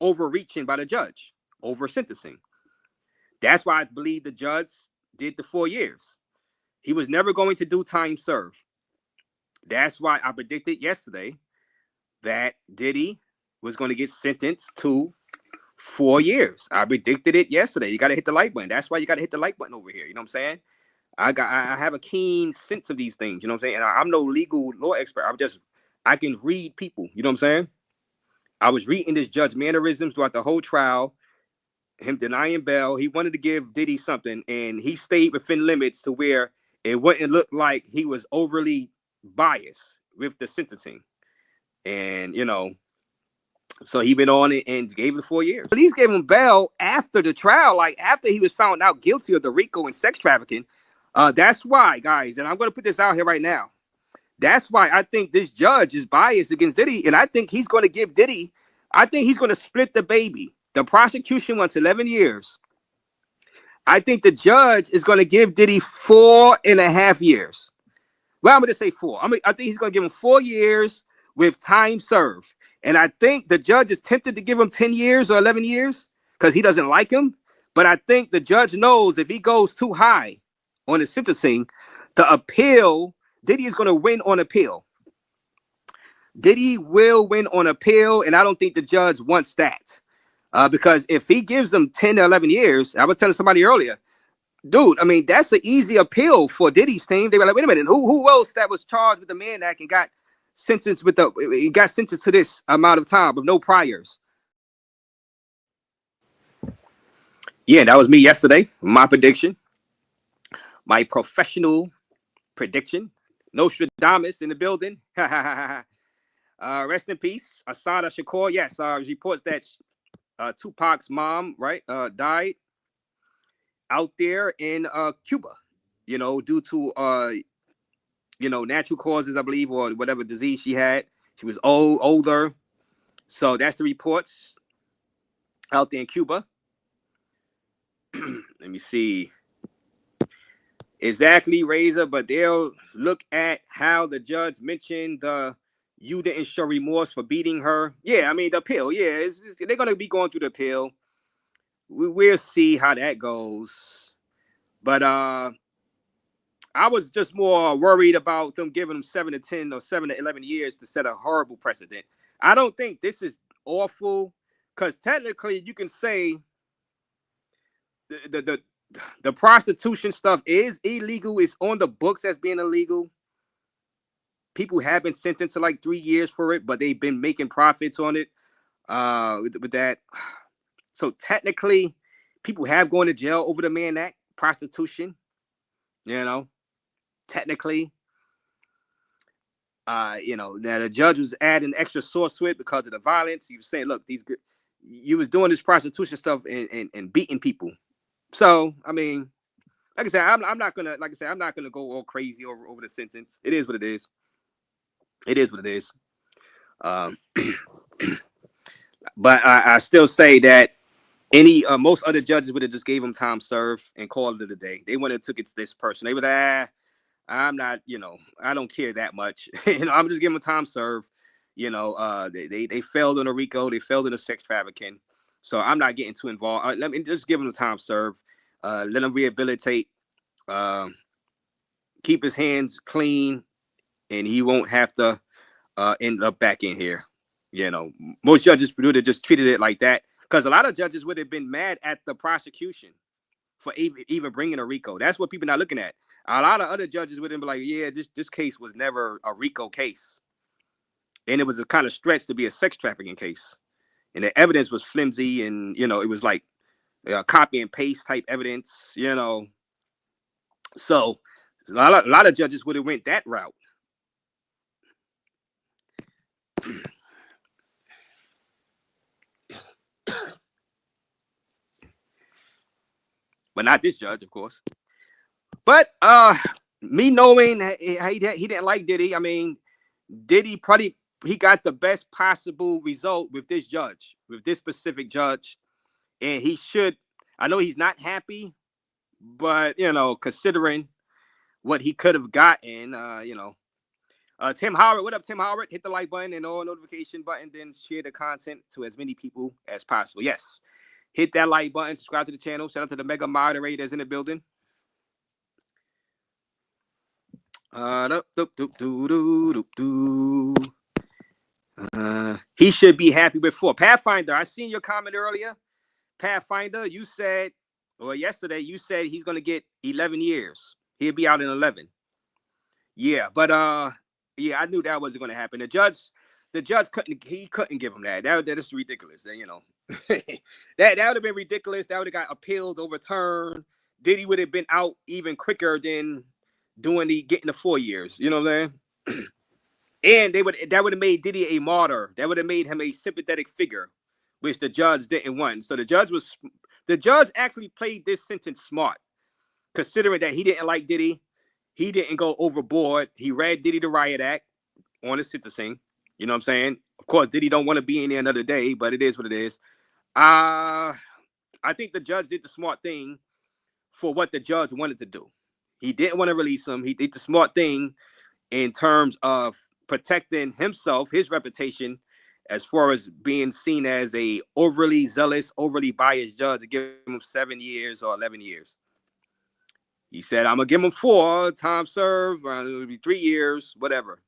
overreaching by the judge, over sentencing. That's why I believe the judge did the 4 years. He was never going to do time served. That's why I predicted yesterday that Diddy was going to get sentenced to 4 years. I predicted it yesterday. You got to hit the like button. That's why you got to hit the like button over here. You know what I'm saying? I have a keen sense of these things. You know what I'm saying? And I'm no legal law expert. I can read people. You know what I'm saying? I was reading this judge mannerisms throughout the whole trial. Him denying bail. He wanted to give Diddy something, and he stayed within limits to where it wouldn't look like he was overly biased with the sentencing. And, so he went on and gave him 4 years. Police gave him bail after the trial, like after he was found out guilty of the RICO and sex trafficking. That's why, guys, and I'm going to put this out here right now. That's why I think this judge is biased against Diddy, and I think he's going to give Diddy, I think he's going to split the baby. The prosecution wants 11 years. I think the judge is going to give Diddy 4.5 years. Well, I'm going to say 4. I think he's going to give him 4 years with time served. And I think the judge is tempted to give him 10 years or 11 years because he doesn't like him. But I think the judge knows if he goes too high on the sentencing, the appeal, Diddy is going to win on appeal. Diddy will win on appeal, and I don't think the judge wants that. Because if he gives them 10 to 11 years, I was telling somebody earlier, dude, I mean, that's an easy appeal for Diddy's team. They were like, wait a minute, who else that was charged with the Mann Act and got sentenced to this amount of time with no priors? Yeah, that was me yesterday. My prediction, my professional prediction. Nostradamus in the building. Rest in peace, Asada Shakur. Yes, reports that Tupac's mom, right, died out there in Cuba, due to natural causes, I believe, or whatever disease she had. She was older. So that's the reports out there in Cuba. Let me see. Exactly, Razor, but they'll look at how the judge mentioned you didn't show remorse for beating her. Yeah, I mean, the appeal. Yeah, they're going to be going through the appeal. We'll see how that goes. But I was just more worried about them giving them 7 to 10 or 7 to 11 years to set a horrible precedent. I don't think this is awful because technically you can say the prostitution stuff is illegal. It's on the books as being illegal. People have been sentenced to like 3 years for it, but they've been making profits on it with that. So technically, people have gone to jail over the Mann Act, prostitution, technically. Now the judge was adding extra source to it because of the violence. He was saying, look, you was doing this prostitution stuff and beating people. So, I mean, like I said, I'm not gonna go all crazy over the sentence. It is what it is. It is what it is. But I still say that most other judges would have just gave him time served and called it a day. They wouldn't have took it to this person. They would I'm not, I don't care that much. I'm just giving them time served. They failed on a RICO. They failed in a sex trafficking. So I'm not getting too involved. Let me just give him the time served. Let him rehabilitate. Keep his hands clean, and he won't have to end up back in here. Most judges would have just treated it like that because a lot of judges would have been mad at the prosecution for even bringing a RICO. That's what people are not looking at. A lot of other judges would have been like, yeah, this case was never a RICO case. And it was a kind of stretch to be a sex trafficking case. And the evidence was flimsy and, it was like copy and paste type evidence, So a lot of judges would have went that route. But not this judge, of course. But me knowing he didn't like Diddy, I mean, Diddy he got the best possible result with this judge, with this specific judge. And he should, I know he's not happy, but, considering what he could have gotten. Tim Howard, what up, Tim Howard? Hit the like button and all notification button, then share the content to as many people as possible. Yes, hit that like button, subscribe to the channel. Shout out to the mega moderators in the building. He should be happy with 4. Pathfinder, I seen your comment earlier. Pathfinder, you said, or yesterday, you said he's going to get 11 years. He'll be out in 11. Yeah, but yeah, I knew that wasn't going to happen. The judge couldn't give him that. That is ridiculous. That that would have been ridiculous. That would have got appealed, overturned. Diddy would have been out even quicker than getting the 4 years. You know what I'm saying? And that would have made Diddy a martyr. That would have made him a sympathetic figure, which the judge didn't want. So the judge actually played this sentence smart, considering that he didn't like Diddy. He didn't go overboard. He read Diddy the Riot Act on the sentencing. You know what I'm saying? Of course, Diddy don't want to be in there another day, but it is what it is. I think the judge did the smart thing for what the judge wanted to do. He didn't want to release him. He did the smart thing in terms of protecting himself, his reputation, as far as being seen as a overly zealous, overly biased judge, to give him 7 years or 11 years. He said, I'm going to give him 4, time served, it'll be 3 years, whatever.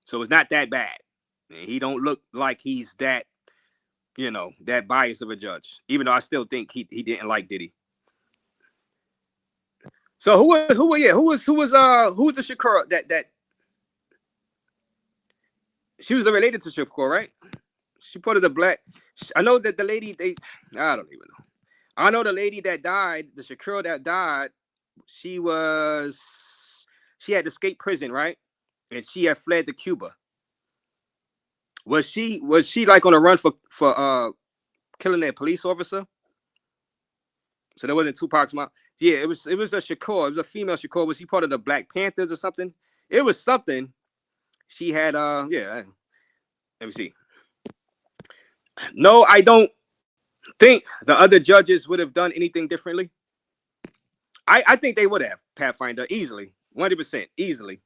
So it's not that bad. And he don't look like he's that, that biased of a judge, even though I still think he didn't like Diddy. So who was the Shakur that she was related to Shakur, right? She put it a black. I know that the lady I don't even know. I know the lady that died, the Shakur that died, she had escaped prison, right? And she had fled to Cuba. Was she like on a run for killing that police officer? So there wasn't Tupac's mom. Yeah, it was a Shakur. It was a female Shakur. Was he part of the Black Panthers or something? It was something. She had let me see. No, I don't think the other judges would have done anything differently. I think they would have, Pathfinder, easily, 100%, easily.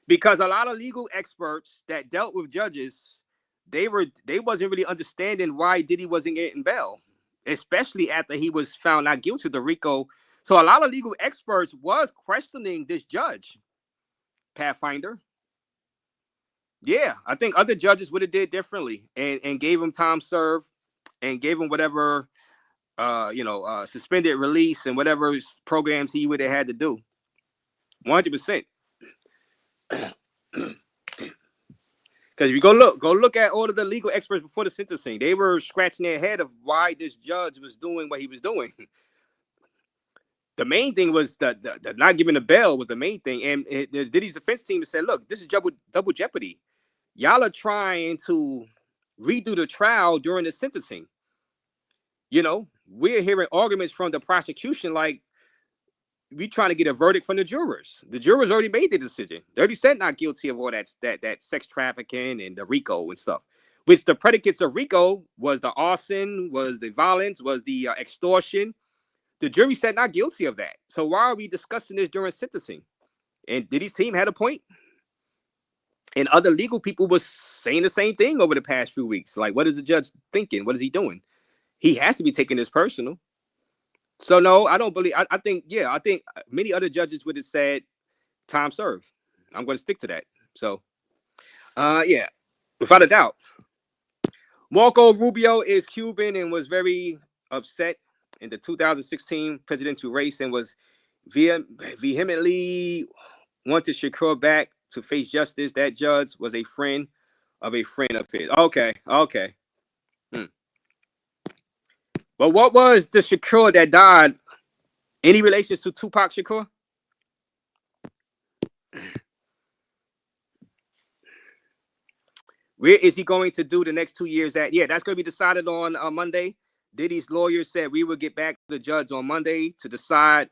Because a lot of legal experts that dealt with judges, they wasn't really understanding why Diddy wasn't getting bail, especially after he was found not guilty of the RICO. So a lot of legal experts was questioning this judge, Pathfinder. Yeah, I think other judges would have did differently and gave him time served and gave him whatever, suspended release and whatever programs he would have had to do. 100%. Because if you go look at all of the legal experts before the sentencing, they were scratching their head of why this judge was doing what he was doing. The main thing was the not giving the bail was the main thing. And Diddy's defense team said, look, this is double jeopardy. Y'all are trying to redo the trial during the sentencing. We're hearing arguments from the prosecution like we trying to get a verdict from the jurors. The jurors already made the decision. They already said not guilty of all that sex trafficking and the RICO and stuff. Which the predicates of RICO was the arson, was the violence, was the extortion. The jury said not guilty of that. So why are we discussing this during sentencing? And Diddy's team had a point. And other legal people was saying the same thing over the past few weeks. Like, what is the judge thinking? What is he doing? He has to be taking this personal. So no, I don't believe. I think many other judges would have said time served. I'm going to stick to that. So, without a doubt, Marco Rubio is Cuban and was very upset in the 2016 presidential race and was vehemently wanted Shakur back to face justice. That judge was a friend of his. Okay. But what was the Shakur that died? Any relations to Tupac Shakur? Where is he going to do the next 2 years at? Yeah, that's going to be decided on Monday. Diddy's lawyer said we will get back to the judge on Monday to decide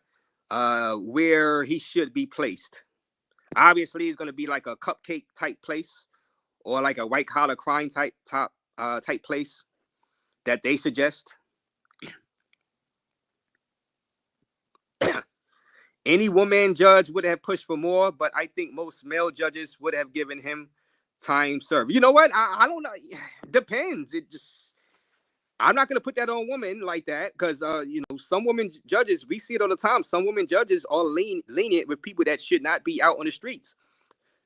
where he should be placed. Obviously, it's going to be like a cupcake type place or like a white collar crime type place that they suggest. Any woman judge would have pushed for more, but I think most male judges would have given him time served. You know what? I don't know. Depends. It just, I'm not gonna put that on women like that, because some women judges, we see it all the time. Some women judges are lenient with people that should not be out on the streets.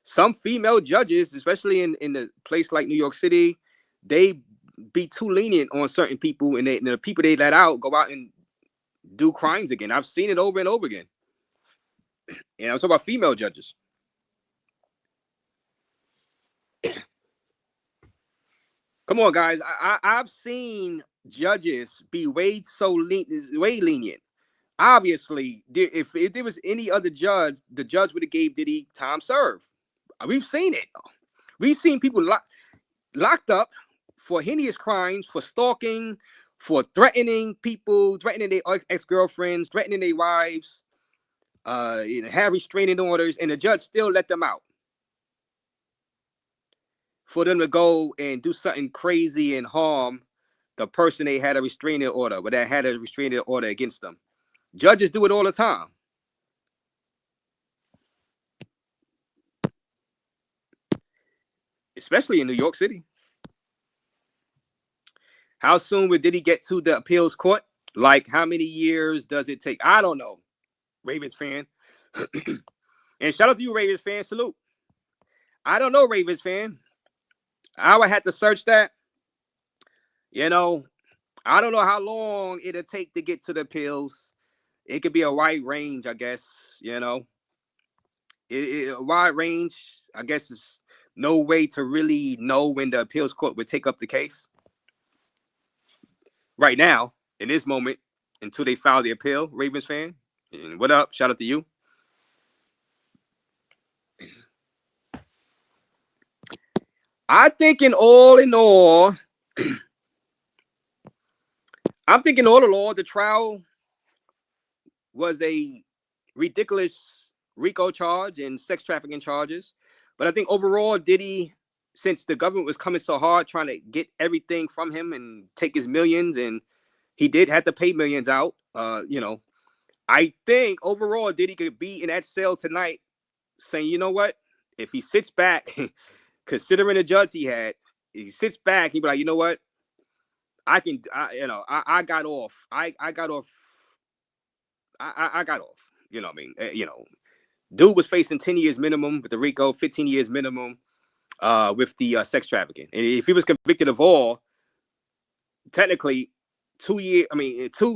Some female judges, especially in a place like New York City, they be too lenient on certain people, and the people they let out go out and do crimes again. I've seen it over and over again. And I'm talking about female judges. Come on, guys. I've seen judges be way lenient. Obviously, if there was any other judge, the judge would have gave Diddy time served. We've seen it. We've seen people locked up for heinous crimes, for stalking, for threatening people, threatening their ex-girlfriends, threatening their wives, have restraining orders, and the judge still let them out. For them to go and do something crazy and harm the person they had a restraining order, but that had a restraining order against them. Judges do it all the time. Especially in New York City. How soon did he get to the appeals court? Like, how many years does it take? I don't know, Ravens fan. And shout out to you, Ravens fan. Salute. I don't know, Ravens fan. I would have to search that. I don't know how long it'll take to get to the appeals. It could be a wide range, I guess. A wide range. I guess it's no way to really know when the appeals court would take up the case. Right now, in this moment, until they file the appeal, Ravens fan. And what up? Shout out to you. I think all in all, the trial was a ridiculous RICO charge and sex trafficking charges. But I think overall, Diddy, since the government was coming so hard trying to get everything from him and take his millions, and he did have to pay millions out, I think overall Diddy could be in that cell tonight saying, you know what? If he sits back, considering the judge he sits back, he'd be like, you know what? I got off. I got off. I got off. You know what I mean? Dude was facing 10 years minimum with the RICO, 15 years minimum with the sex trafficking. And if he was convicted of all, technically 2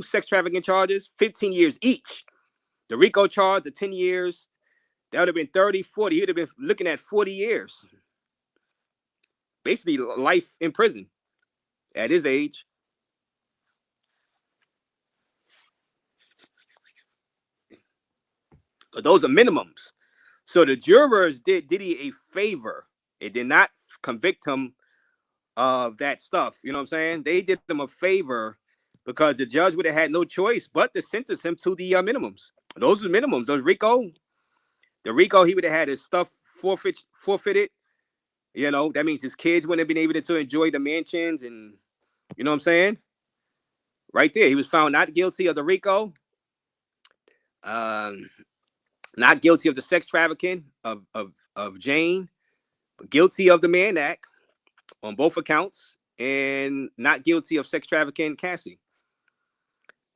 sex trafficking charges, 15 years each. The RICO charge, the 10 years, that would have been 30, 40. He'd have been looking at 40 years. Basically life in prison at his age. But those are minimums. So the jurors did Diddy a favor. It did not convict him of that stuff. You know what I'm saying? They did him a favor because the judge would have had no choice but to sentence him to the minimums. Those are minimums. Those RICO. The RICO, he would have had his stuff forfeited. That means his kids wouldn't have been able to enjoy the mansions, and you know what I'm saying? Right there. He was found not guilty of the RICO. Not guilty of the sex trafficking of Jane, but guilty of the Mann Act on both accounts, and not guilty of sex trafficking Cassie.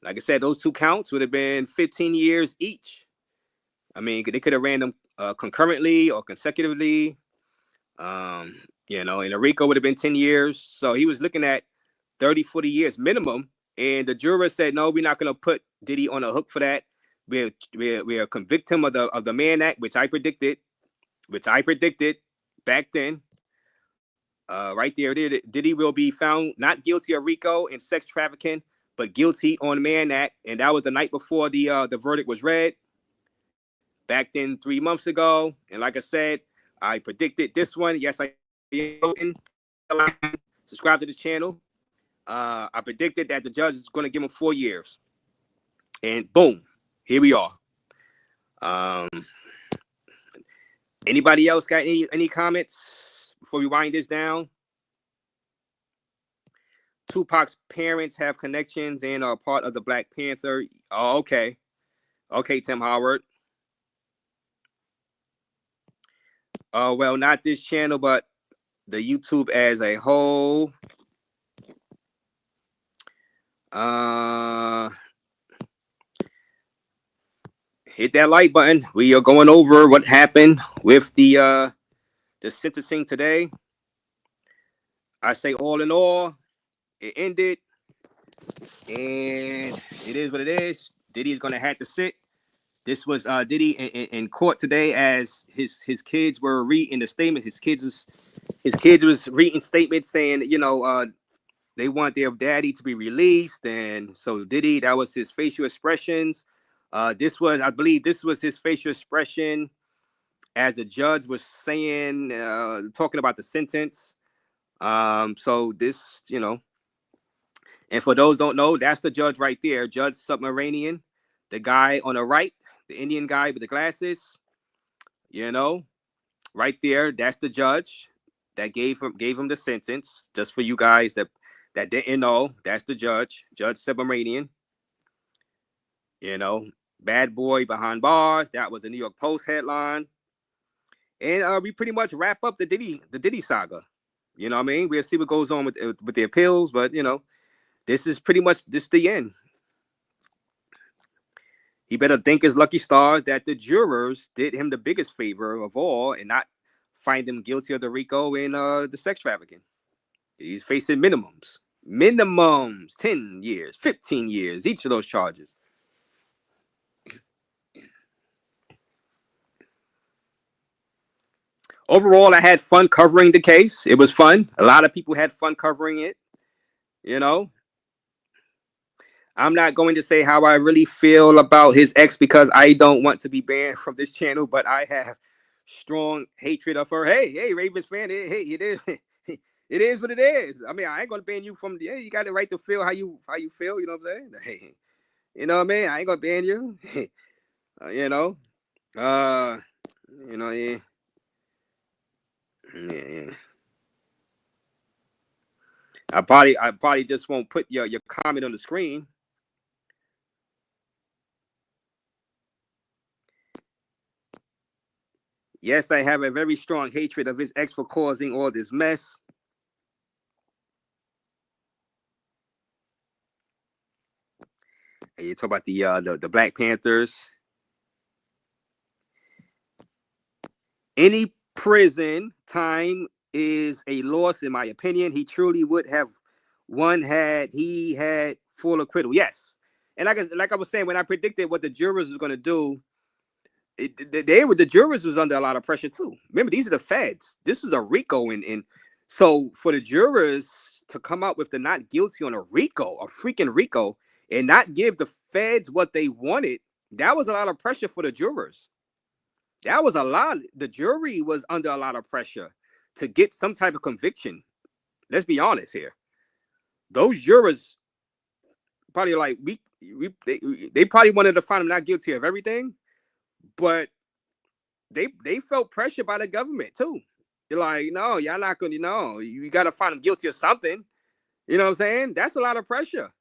Like I said, those 2 counts would have been 15 years each. I mean, they could have ran them concurrently or consecutively. And the RICO would have been 10 years. So he was looking at 30, 40 years minimum. And the juror said, no, we're not going to put Diddy on a hook for that. We'll convict him of the Mann Act, which I predicted back then. Right there, Diddy will be found not guilty of RICO and sex trafficking, but guilty on the Mann Act. And that was the night before the verdict was read. Back then, 3 months ago. And like I said, I predicted this one. Yes, I am. Subscribe to the channel. I predicted that the judge is going to give him 4 years. And boom, here we are. Anybody else got any comments before we wind this down? Tupac's parents have connections and are part of the Black Panther. Oh, okay. Okay, Tim Howard. Well, not this channel, but the YouTube as a whole. Hit that like button. We are going over what happened with the sentencing today. I say all in all, it ended, and it is what it is. Diddy is gonna have to sit. This was Diddy in court today as his kids were reading the statement. His kids was reading statements saying, they want their daddy to be released, and so Diddy, that was his facial expressions. I believe this was his facial expression as the judge was saying, talking about the sentence. So this, and for those don't know, that's the judge right there, Judge Submarinian, the guy on the right, the Indian guy with the glasses, right there. That's the judge that gave him the sentence. Just for you guys that didn't know, that's the judge, Judge Submarinian. Bad boy behind bars. That was a New York Post headline. And we pretty much wrap up the Diddy saga. You know what I mean? We'll see what goes on with the appeals, but this is pretty much the end. He better thank his lucky stars that the jurors did him the biggest favor of all and not find him guilty of the RICO and the sex trafficking. He's facing minimums, 10 years, 15 years, each of those charges. Overall, I had fun covering the case. It was fun. A lot of people had fun covering it. I'm not going to say how I really feel about his ex because I don't want to be banned from this channel, but I have strong hatred of her. Hey, Ravens fan, hey, it is. It is what it is. I mean, I ain't gonna ban you from. Yeah, you got the right to feel how you feel. You know what I'm saying? Hey, you know what I mean? I ain't gonna ban you. Yeah. Yeah. I probably just won't put your comment on the screen. Yes, I have a very strong hatred of his ex for causing all this mess. And you talk about the Black Panthers. Any prison time is a loss, in my opinion. He truly would have won had he had full acquittal. Yes, and like I was saying, when I predicted what the jurors was going to do, the jurors was under a lot of pressure too. Remember, these are the feds. This is a RICO, and so for the jurors to come out with the not guilty on a freaking RICO, and not give the feds what they wanted, that was a lot of pressure for the jurors. That was a lot. The jury was under a lot of pressure to get some type of conviction. Let's be honest here. Those jurors probably like they probably wanted to find him not guilty of everything, but they felt pressure by the government too. You're like, no, y'all not gonna, you got to find him guilty of something. You know what I'm saying? That's a lot of pressure.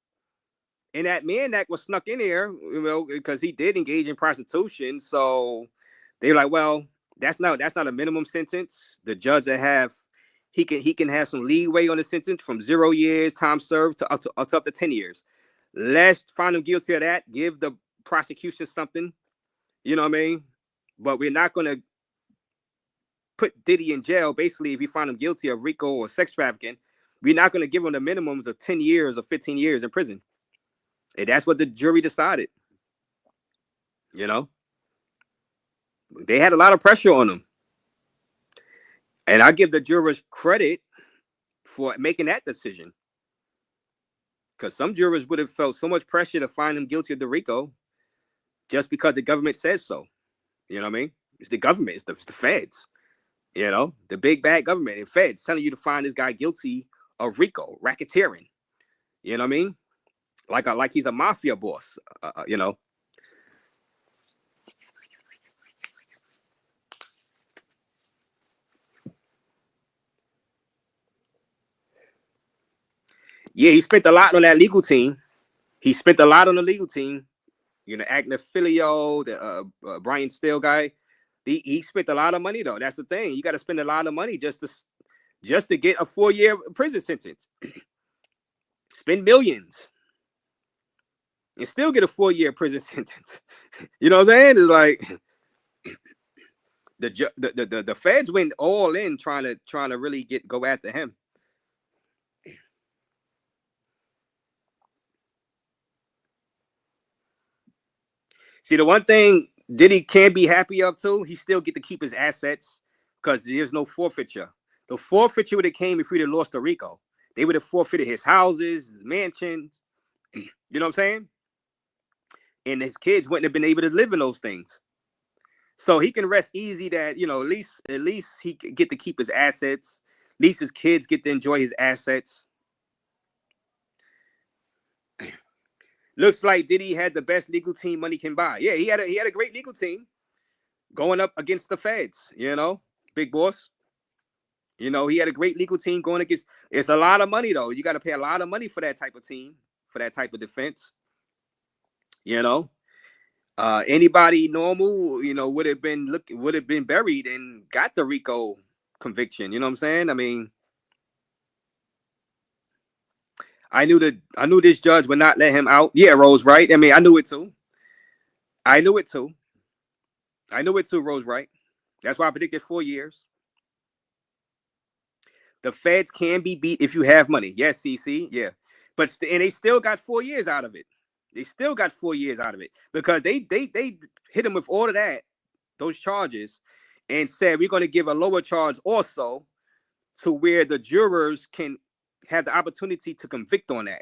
And that man that was snuck in there, because he did engage in prostitution. So they were like, well, that's not a minimum sentence. The judge that have, he can have some leeway on the sentence from 0 years time served to up to 10 years. Let's find him guilty of that. Give the prosecution something. You know what I mean? But we're not going to put Diddy in jail. Basically, if we find him guilty of RICO or sex trafficking, we're not going to give him the minimums of 10 years or 15 years in prison. And that's what the jury decided. They had a lot of pressure on them. And I give the jurors credit for making that decision. Because some jurors would have felt so much pressure to find him guilty of the RICO just because the government says so. You know what I mean? It's the government. It's the feds. The big bad government and feds telling you to find this guy guilty of RICO, racketeering. You know what I mean? Like he's a mafia boss, Yeah, he spent a lot on that legal team. Agnafilio, the Brian Steele guy, He spent a lot of money though. That's the thing. You got to spend a lot of money just to get a 4-year prison sentence. Spend millions and still get a 4-year prison sentence. You know what I'm saying? It's like the feds went all in trying to really go after him. See, the one thing Diddy can be happy of too, he still get to keep his assets because there's no forfeiture. The forfeiture would have came if we'd have lost the RICO. They would have forfeited his houses, his mansions. You know what I'm saying? And his kids wouldn't have been able to live in those things. So he can rest easy that, you know, at least he get to keep his assets. At least his kids get to enjoy his assets. Looks like Diddy had the best legal team money can buy. Yeah, he had a great legal team going up against the feds, you know, big boss. You know, he had a great legal team going against. It's a lot of money though. You got to pay a lot of money for that type of team, for that type of defense. You know, anybody normal, you know, would have been buried and got the RICO conviction. You know what I'm saying? I mean, I knew this judge would not let him out. Yeah, Rose, right? I mean, I knew it too. Rose, right? That's why I predicted 4 years. The feds can be beat if you have money. Yes, CC. Yeah. But and they still got 4 years out of it. They still got 4 years out of it because they hit him with all of that, those charges, and said we're going to give a lower charge also to where the jurors can have the opportunity to convict on that.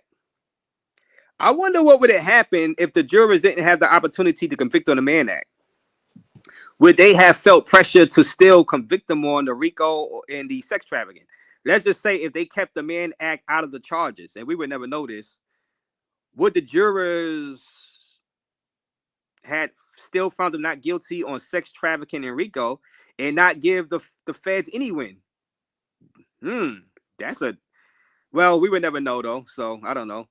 I wonder what would have happened if the jurors didn't have the opportunity to convict on the Mann Act. Would they have felt pressure to still convict them on the RICO and the sex trafficking? Let's just say if they kept the Mann Act out of the charges, and we would never know this, would the jurors had still found them not guilty on sex trafficking and RICO and not give the feds any win? Well, we would never know though, so I don't know.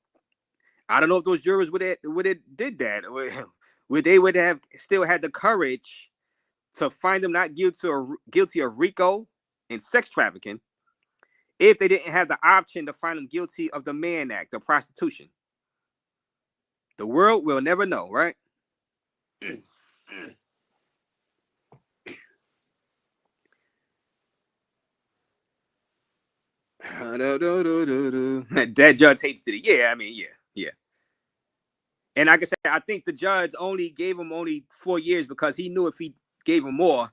I don't know if those jurors would have did that. Would they have still had the courage to find them not guilty of RICO and sex trafficking if they didn't have the option to find them guilty of the Mann Act, the prostitution? The world will never know, right? That judge hates Diddy. Yeah, I mean, yeah. And like I said, I think the judge only gave him 4 years because he knew if he gave him more,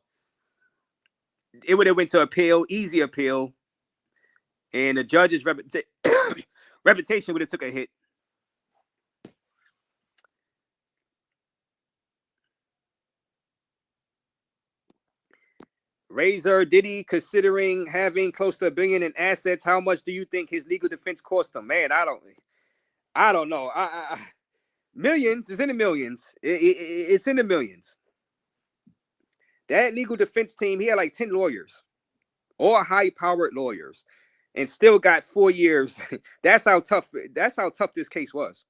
it would have went to appeal, easy appeal, and the judge's reputation would have took a hit. Raze, Diddy considering having close to $1 billion in assets. How much do you think his legal defense cost him? Man, I don't know. Millions. It's in the millions. It's in the millions. That legal defense team, he had like 10 lawyers, all high-powered lawyers, and still got 4 years. That's how tough this case was.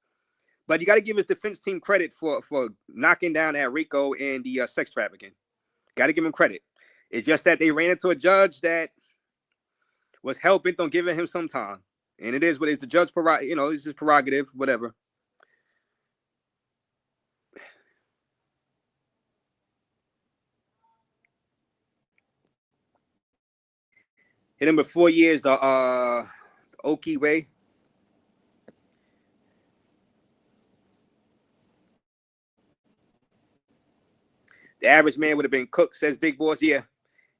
But you got to give his defense team credit for knocking down that RICO and the sex trafficking. Got to give him credit. It's just that they ran into a judge that was hell-bent on giving him some time. And it is what is the judge, it's his prerogative, whatever. Hit him with 4 years, the Okie way. The average man would have been cooked, says Big Boss. Yeah.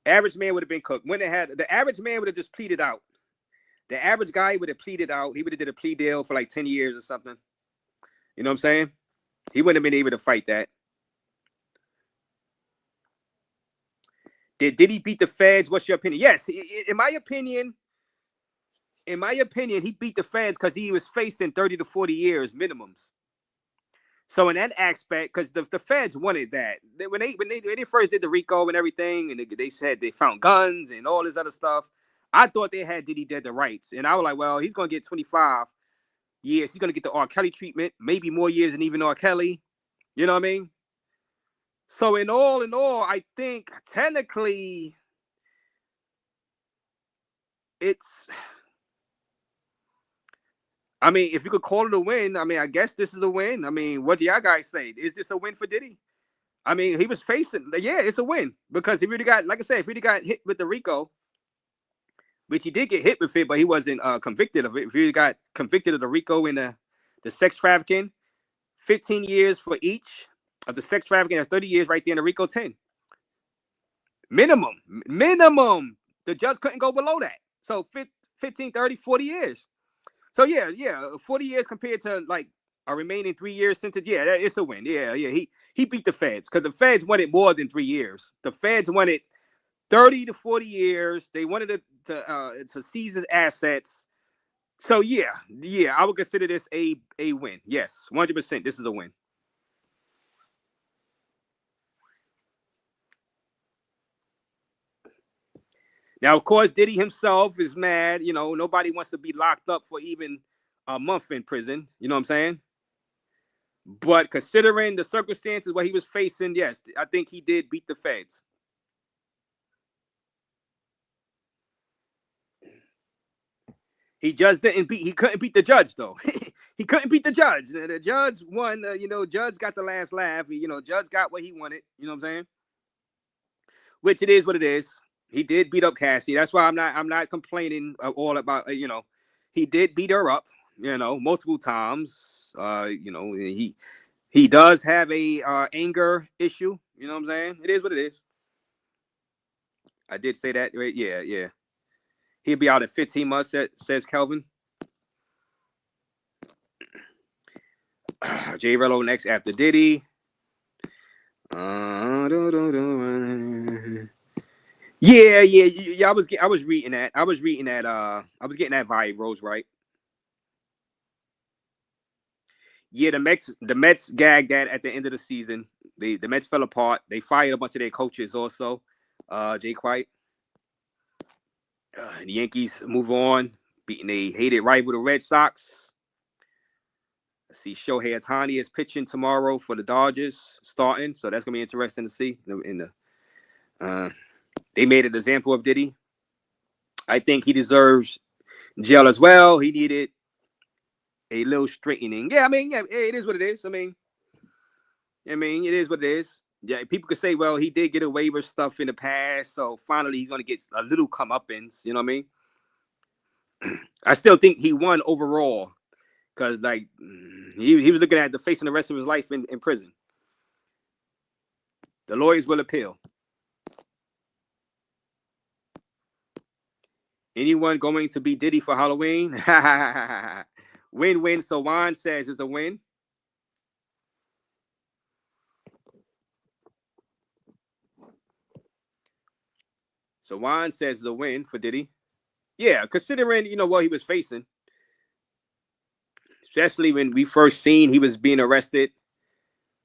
Average man would have been cooked. The average man would have just pleaded out. The average guy would have pleaded out. He would have did a plea deal for like 10 years or something. You know what I'm saying? He wouldn't have been able to fight that. Did he beat the feds? What's your opinion? Yes. In my opinion, he beat the feds because he was facing 30 to 40 years minimums. So in that aspect, because the feds wanted that. When they first did the RICO and everything, and they said they found guns and all this other stuff, I thought they had Diddy dead to rights. And I was like, well, he's going to get 25 years. He's going to get the R. Kelly treatment, maybe more years than even R. Kelly. You know what I mean? So in all, I think technically it's. I mean, if you could call it a win, I mean, I guess this is a win. I mean, what do y'all guys say? Is this a win for Diddy? I mean, he was facing, yeah, it's a win because he really got, like I said, if he really got hit with the RICO, which he did get hit with it, but he wasn't convicted of it. If he got convicted of the RICO and the sex trafficking, 15 years for each of the sex trafficking, that's 30 years right there in the RICO 10. Minimum. The judge couldn't go below that. So 15, 30, 40 years. So yeah, 40 years compared to like a remaining 3 years sentence. Yeah, it's a win. Yeah. He beat the feds because the feds wanted more than 3 years. The feds wanted 30 to 40 years. They wanted to seize his assets. So yeah, I would consider this a win. Yes, 100%. This is a win. Now, of course, Diddy himself is mad. You know, nobody wants to be locked up for even a month in prison. You know what I'm saying? But considering the circumstances, what he was facing, yes, I think he did beat the feds. He just didn't beat. He couldn't beat the judge, though. He couldn't beat the judge. The judge won. Judge got the last laugh. Judge got what he wanted. You know what I'm saying? Which it is what it is. He did beat up Cassie. That's why I'm not complaining all about. He did beat her up. Multiple times. He does have a anger issue. You know what I'm saying? It is what it is. I did say that, right? Yeah. He'll be out in 15 months, says Kelvin. J Rello next after Diddy. Yeah. I was reading that. I was getting that vibe, Rose, right? Yeah, the Mets gagged that at the end of the season. The Mets fell apart. They fired a bunch of their coaches also. Jay White. The Yankees move on, beating a hated rival, the Red Sox. I see Shohei Ohtani is pitching tomorrow for the Dodgers, starting. So that's gonna be interesting to see. They made an example of Diddy. I think he deserves jail as well. He needed a little straightening. Yeah, it is what it is. It is what it is. Yeah, people could say, well, he did get away with stuff in the past, so finally he's going to get a little comeuppance. You know what I mean? I still think he won overall because, like, he was looking at facing the rest of his life in prison. The lawyers will appeal. Anyone going to be Diddy for Halloween? Win-win. So Juan says it's a win. So Juan says it's a win for Diddy. Yeah, considering, what he was facing. Especially when we first seen he was being arrested.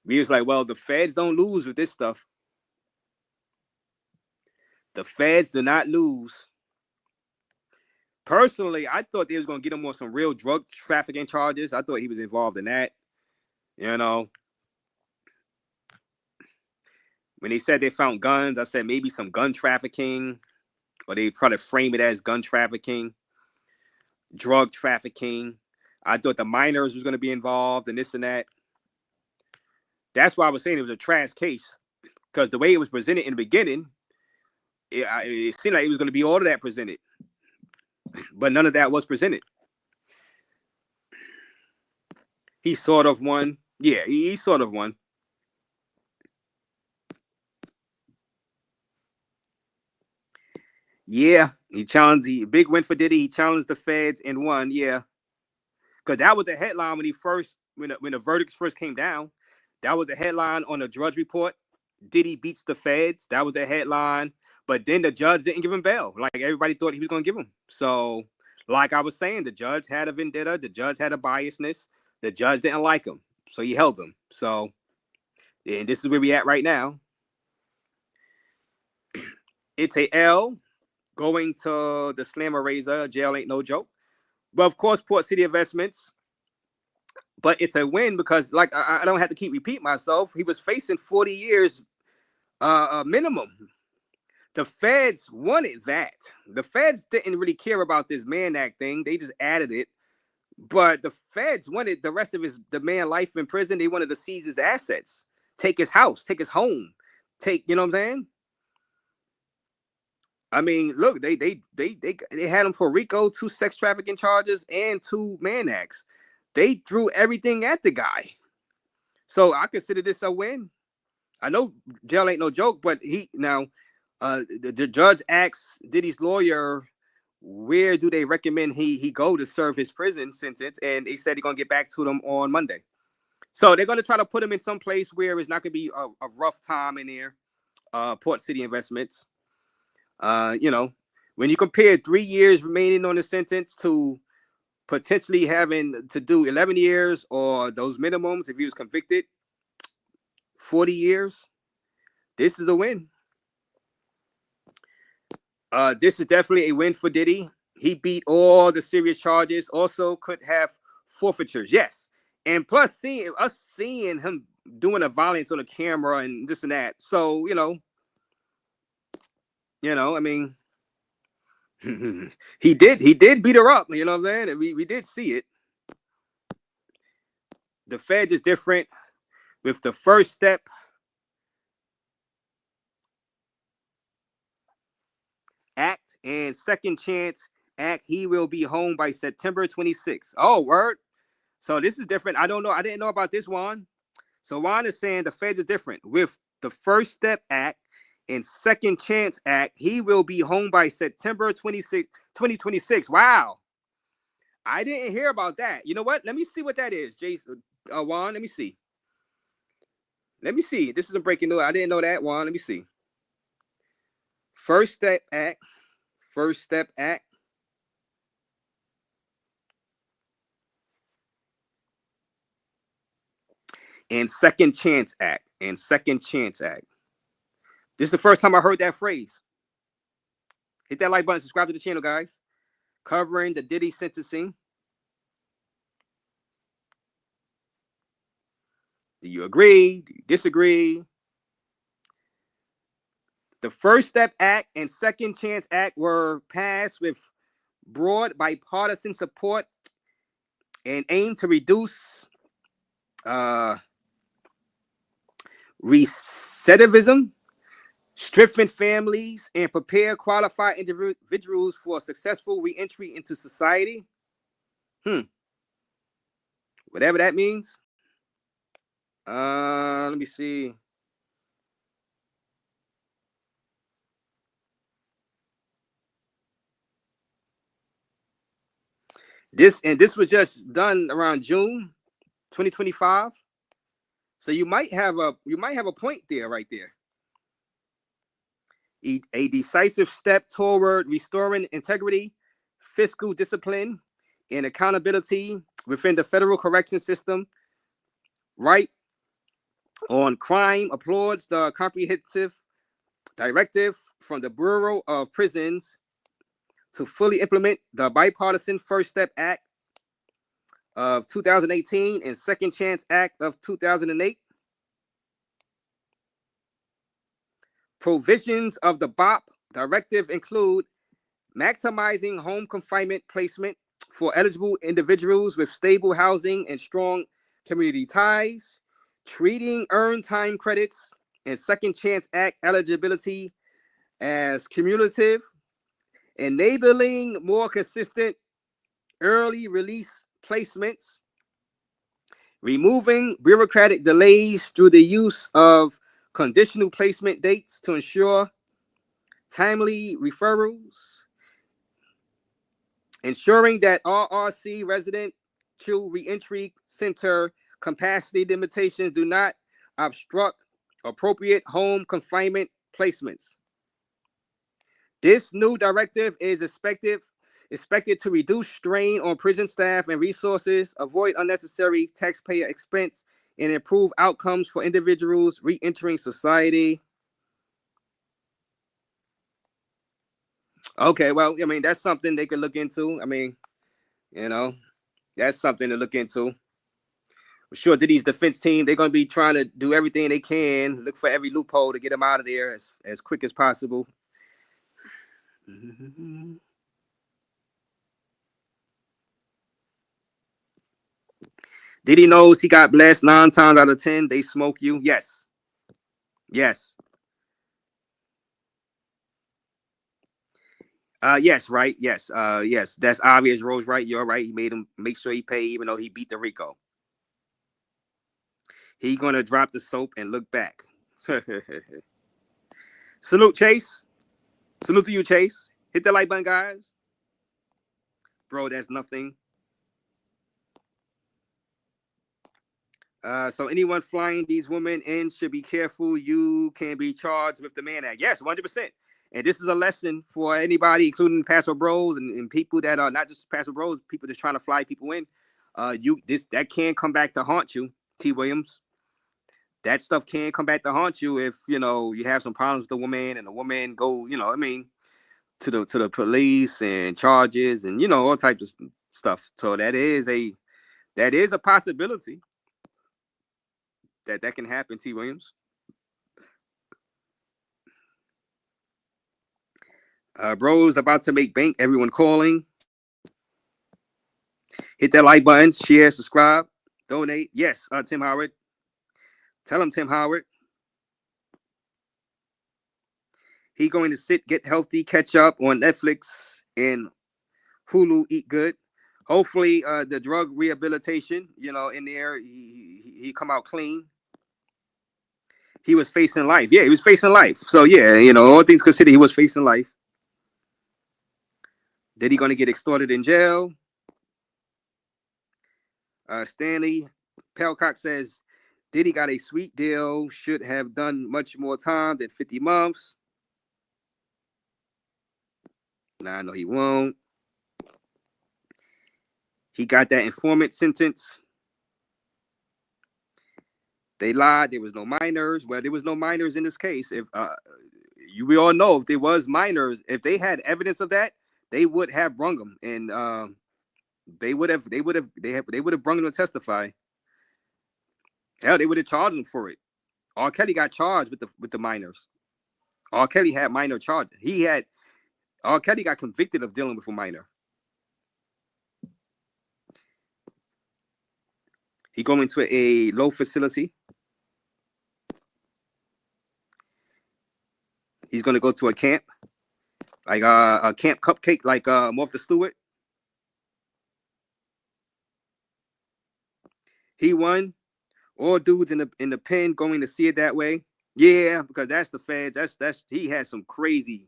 We was like, well, the feds don't lose with this stuff. The feds do not lose. Personally, I thought they was going to get him on some real drug trafficking charges. I thought he was involved in that. When they said they found guns, I said maybe some gun trafficking, or they try to frame it as gun trafficking, drug trafficking. I thought the minors was going to be involved and this and that. That's why I was saying it was a trash case, because the way it was presented in the beginning, it seemed like it was going to be all of that presented, but none of that was presented. He sort of won. Yeah, he sort of won. Yeah, he challenged the big win for Diddy. He challenged the feds and won. Yeah, because that was the headline when the verdicts first came down. That was the headline on the Drudge Report. Diddy beats the feds. That was the headline. But then the judge didn't give him bail. Like everybody thought he was going to give him. So, like I was saying, the judge had a vendetta. The judge had a biasness. The judge didn't like him, so he held him. So, and this is where we at right now. It's a L. Going to the Slammer Razor, jail ain't no joke. But of course, Port City Investments. But it's a win because, like, I don't have to keep repeating myself. He was facing 40 years minimum. The feds wanted that. The feds didn't really care about this Mann Act thing. They just added it. But the feds wanted the rest of the man life in prison. They wanted to seize his assets, take his house, take his home, you know what I'm saying? I mean, look, they had him for RICO, 2 sex trafficking charges, and 2 Mann Acts. They threw everything at the guy. So I consider this a win. I know jail ain't no joke, but the judge asks Diddy's lawyer, where do they recommend he go to serve his prison sentence? And they said they're going to get back to them on Monday. So they're going to try to put him in some place where it's not going to be a rough time in there. Port City Investments. You know, when you compare 3 years remaining on the sentence to potentially having to do 11 years or those minimums if he was convicted, 40 years, this is a win. This is definitely a win for Diddy. He beat all the serious charges. Also could have forfeitures. Yes. And plus seeing him doing the violence on the camera and this and that. So, you know, I mean, he did beat her up. You know what I'm saying? We did see it. The feds is different with the First Step Act and Second Chance Act. He will be home by September 26th. Oh, word. So this is different. I don't know. I didn't know about this one. So Juan is saying the feds is different. With the First Step Act and Second Chance Act, he will be home by September 26, 2026. Wow. I didn't hear about that. You know what? Let me see what that is, Jason. Juan, let me see. This is a breaking news. I didn't know that, Juan. Let me see. First Step Act. And Second Chance Act. This is the first time I heard that phrase. Hit that like button, subscribe to the channel, guys. Covering the Diddy sentencing. Do you agree? Do you disagree? The First Step Act and Second Chance Act were passed with broad bipartisan support and aim to reduce recidivism, strengthen families, and prepare qualified individuals for successful reentry into society. Whatever that means. Let me see. This was just done around June 2025. So you might have a point there, right there. A decisive step toward restoring integrity, fiscal discipline, and accountability within the federal correction system. Right on crime applauds the comprehensive directive from the Bureau of Prisons to fully implement the bipartisan First Step Act of 2018 and Second Chance Act of 2008. Provisions of the BOP directive include maximizing home confinement placement for eligible individuals with stable housing and strong community ties, treating earned time credits and Second Chance Act eligibility as cumulative, enabling more consistent early release placements, removing bureaucratic delays through the use of conditional placement dates to ensure timely referrals, ensuring that RRC residential reentry center capacity limitations do not obstruct appropriate home confinement placements. This new directive is expected to reduce strain on prison staff and resources, avoid unnecessary taxpayer expense, and improve outcomes for individuals re-entering society. Okay, well, I mean, that's something they could look into. I mean, you know, that's something to look into. sure Diddy's defense team, they're going to be trying to do everything they can, look for every loophole to get him out of there as quick as possible. Diddy knows he got blessed 9 times out of 10. They smoke you. Yes. Yes. Yes, right. Yes. Yes. That's obvious. Rose, right. You're right. He made him make sure he paid, even though he beat the Rico. He gonna drop the soap and look back. Salute, Chase. Salute to you, Chase. Hit the like button, guys. Bro, that's nothing. So anyone flying these women in should be careful. You can be charged with the Mann Act. Yes, 100%. And this is a lesson for anybody, including Pastor Bros and people that are not just Pastor Bros, people just trying to fly people in. That can come back to haunt you, T. Williams. That stuff can come back to haunt you if you have some problems with the woman and the woman go, to the police and charges and all types of stuff. So that is a possibility that can happen, T. Williams. Bros about to make bank. Everyone calling. Hit that like button, share, subscribe, donate. Yes, Tim Howard. Tell him, Tim Howard. He going to sit, get healthy, catch up on Netflix and Hulu, eat good. Hopefully, the drug rehabilitation, in there, he come out clean. He was facing life. Yeah, he was facing life. So, yeah, all things considered, he was facing life. Did he going to get extorted in jail? Stanley Pelcock says, Diddy got a sweet deal, should have done much more time than 50 months. Nah, I know he won't. He got that informant sentence. They lied. There was no minors. Well, there was no minors in this case. If we all know, if there was minors, if they had evidence of that, they would have brung them, and they would have brung them to testify. Hell, they would have charged them for it. R. Kelly got charged with the minors. R. Kelly had minor charges. R. Kelly got convicted of dealing with a minor. He going to a low facility. He's going to go to a camp, like a Camp Cupcake, like Martha Stewart. He won. All dudes in the pen going to see it that way. Yeah, because that's the feds. That's he had some crazy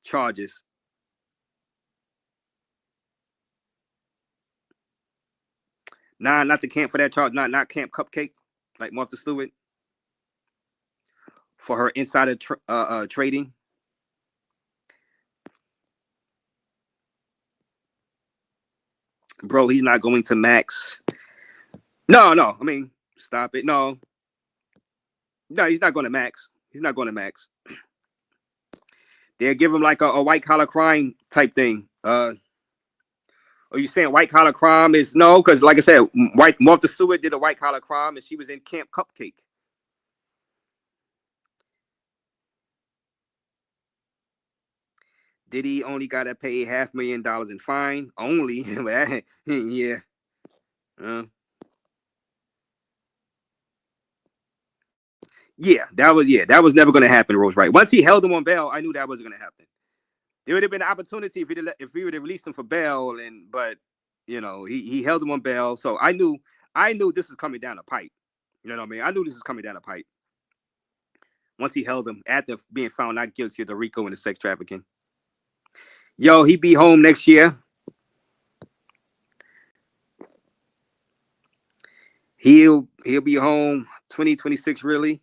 charges. Nah, not the camp for that charge. Not Camp Cupcake, like Martha Stewart. For her insider trading. Bro, he's not going to Max. No. I mean, stop it. No, he's not going to Max. He's not going to Max. They'll give him like a white collar crime type thing. Are you saying white collar crime is no? Because like I said, Martha Stewart did a white collar crime and she was in Camp Cupcake. Diddy only got to pay $500,000 in fine. Only, yeah. Yeah, that was never going to happen, Rose. Right. Once he held him on bail, I knew that wasn't going to happen. There would have been an opportunity if we would have released him for bail, but he held him on bail, so I knew this was coming down the pipe. You know what I mean? I knew this was coming down the pipe. Once he held him after being found not guilty of the RICO and the sex trafficking. Yo, he be home next year. He'll be home 2026, really.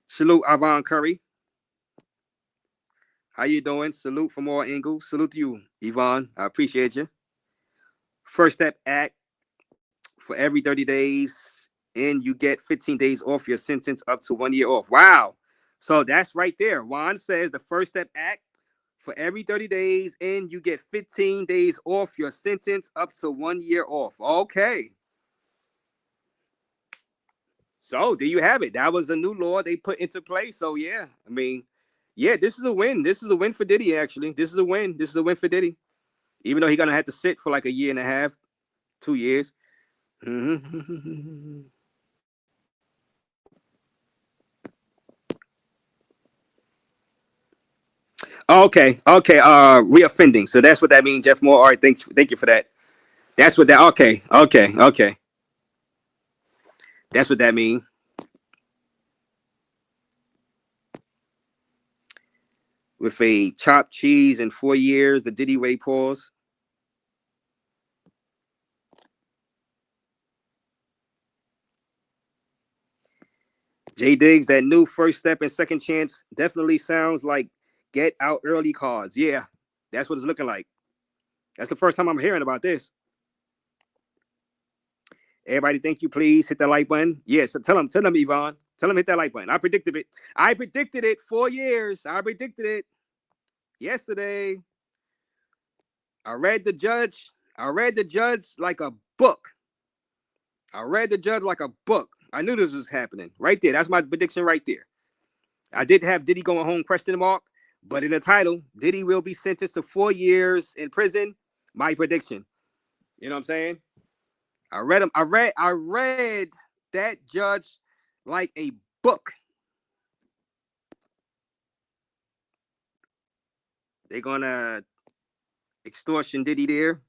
Salute Avon Curry. How you doing? Salute from all angles. Salute to you, Yvonne. I appreciate you. First Step Act. For every 30 days in, you get 15 days off your sentence, up to 1 year off. Wow. So that's right there. Juan says the First Step Act. For every 30 days in, you get 15 days off your sentence, up to 1 year off. Okay. So there you have it. That was a new law they put into place. So yeah, I mean, yeah, this is a win. This is a win for Diddy. Actually, this is a win. This is a win for Diddy. Even though he's gonna have to sit for like a year and a half, 2 years. Okay, okay. Reoffending. So that's what that means, Jeff Moore. All right, thank you for that. That's what that. Okay, okay, okay. That's what that means. With a chopped cheese in 4 years, the Diddy Ray pause. Jay Diggs, that new first step and second chance definitely sounds like get out early cards. Yeah, that's what it's looking like. That's the first time I'm hearing about this. Everybody, thank you. Please hit that like button. Yes, tell them, Yvonne. Tell them hit that like button. I predicted it. I predicted it 4 years. I predicted it yesterday. I read the judge. Like a book. I read the judge like a book. I knew this was happening right there. That's my prediction right there. I did have Diddy going home, question mark, but in the title, Diddy will be sentenced to 4 years in prison. My prediction. You know what I'm saying? I read that judge like a book. They're gonna extortion Diddy there.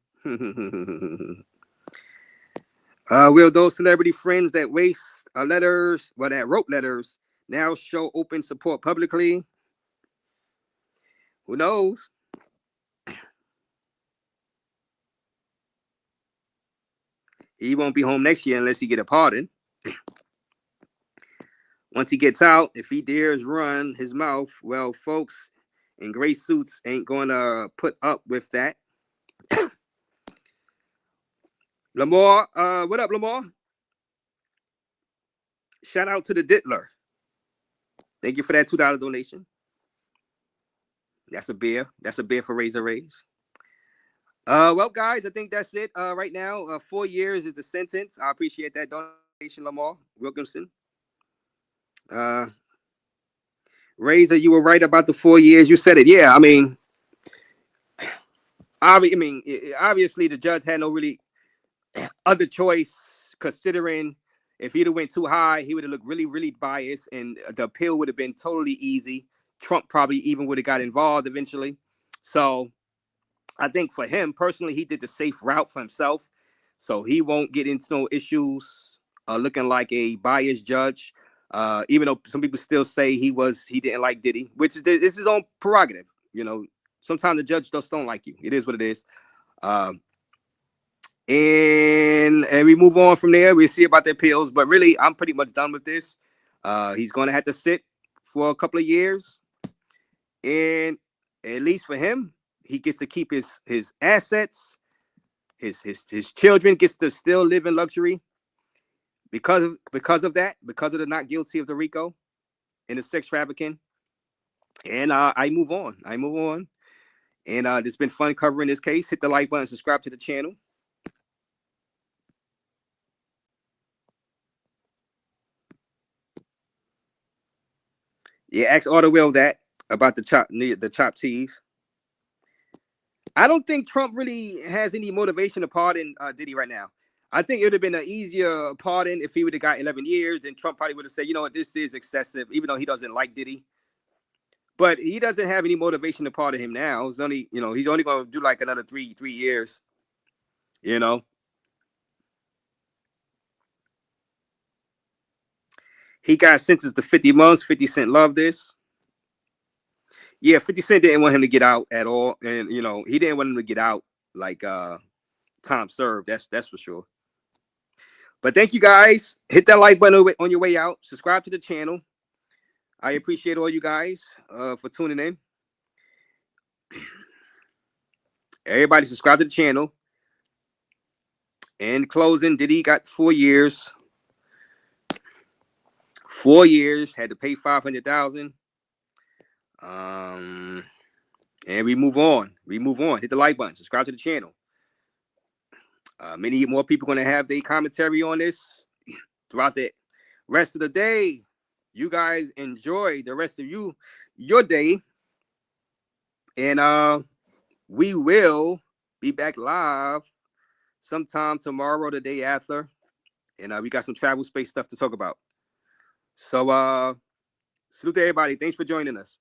Will those celebrity friends that waste letters, that wrote letters, now show open support publicly? Who knows? He won't be home next year unless he get a pardon. Once he gets out, if he dares run his mouth, well, folks in gray suits ain't gonna put up with that. Lamar, what up, Lamar? Shout out to the Diddler. Thank you for that $2 donation. That's a beer. That's a beer for Raze. Well, guys, I think that's it right now. 4 years is the sentence. I appreciate that donation, Lamar Wilkinson. Razor, you were right about the 4 years. You said it. Yeah, I mean, obviously the judge had no really other choice, considering if he'd have went too high, he would have looked really, really biased, and the appeal would have been totally easy. Trump probably even would have got involved eventually. So I think for him personally, he did the safe route for himself. So he won't get into no issues looking like a biased judge. Even though some people still say he didn't like Diddy, which is his own prerogative. You know, sometimes the judge just don't like you. It is what it is. And we move on from there. We'll see about the appeals, but really, I'm pretty much done with this. He's going to have to sit for a couple of years, and at least for him, he gets to keep his assets. His children gets to still live in luxury because of the not guilty of the RICO and the sex trafficking. And I move on. And it's been fun covering this case. Hit the like button, subscribe to the channel. Yeah, ask Auto Will that about the chopped cheese. I don't think Trump really has any motivation to pardon Diddy right now. I think it would have been an easier pardon if he would have got 11 years. Then Trump probably would have said, you know what, this is excessive, even though he doesn't like Diddy. But he doesn't have any motivation to pardon him now. It's only, he's only going to do like another three years. He got sentenced to 50 months. 50 Cent loved this. Yeah, 50 Cent didn't want him to get out at all. And, he didn't want him to get out like time served. That's for sure. But thank you, guys. Hit that like button on your way out. Subscribe to the channel. I appreciate all you guys for tuning in. Everybody subscribe to the channel. And closing, Diddy got 4 years. 4 years, had to pay $500,000. And we move on. Hit the like button. Subscribe to the channel. Many more people going to have their commentary on this throughout the rest of the day. You guys enjoy the rest of your day. And we will be back live sometime tomorrow, the day after. And we got some travel space stuff to talk about. So salute to everybody. Thanks for joining us.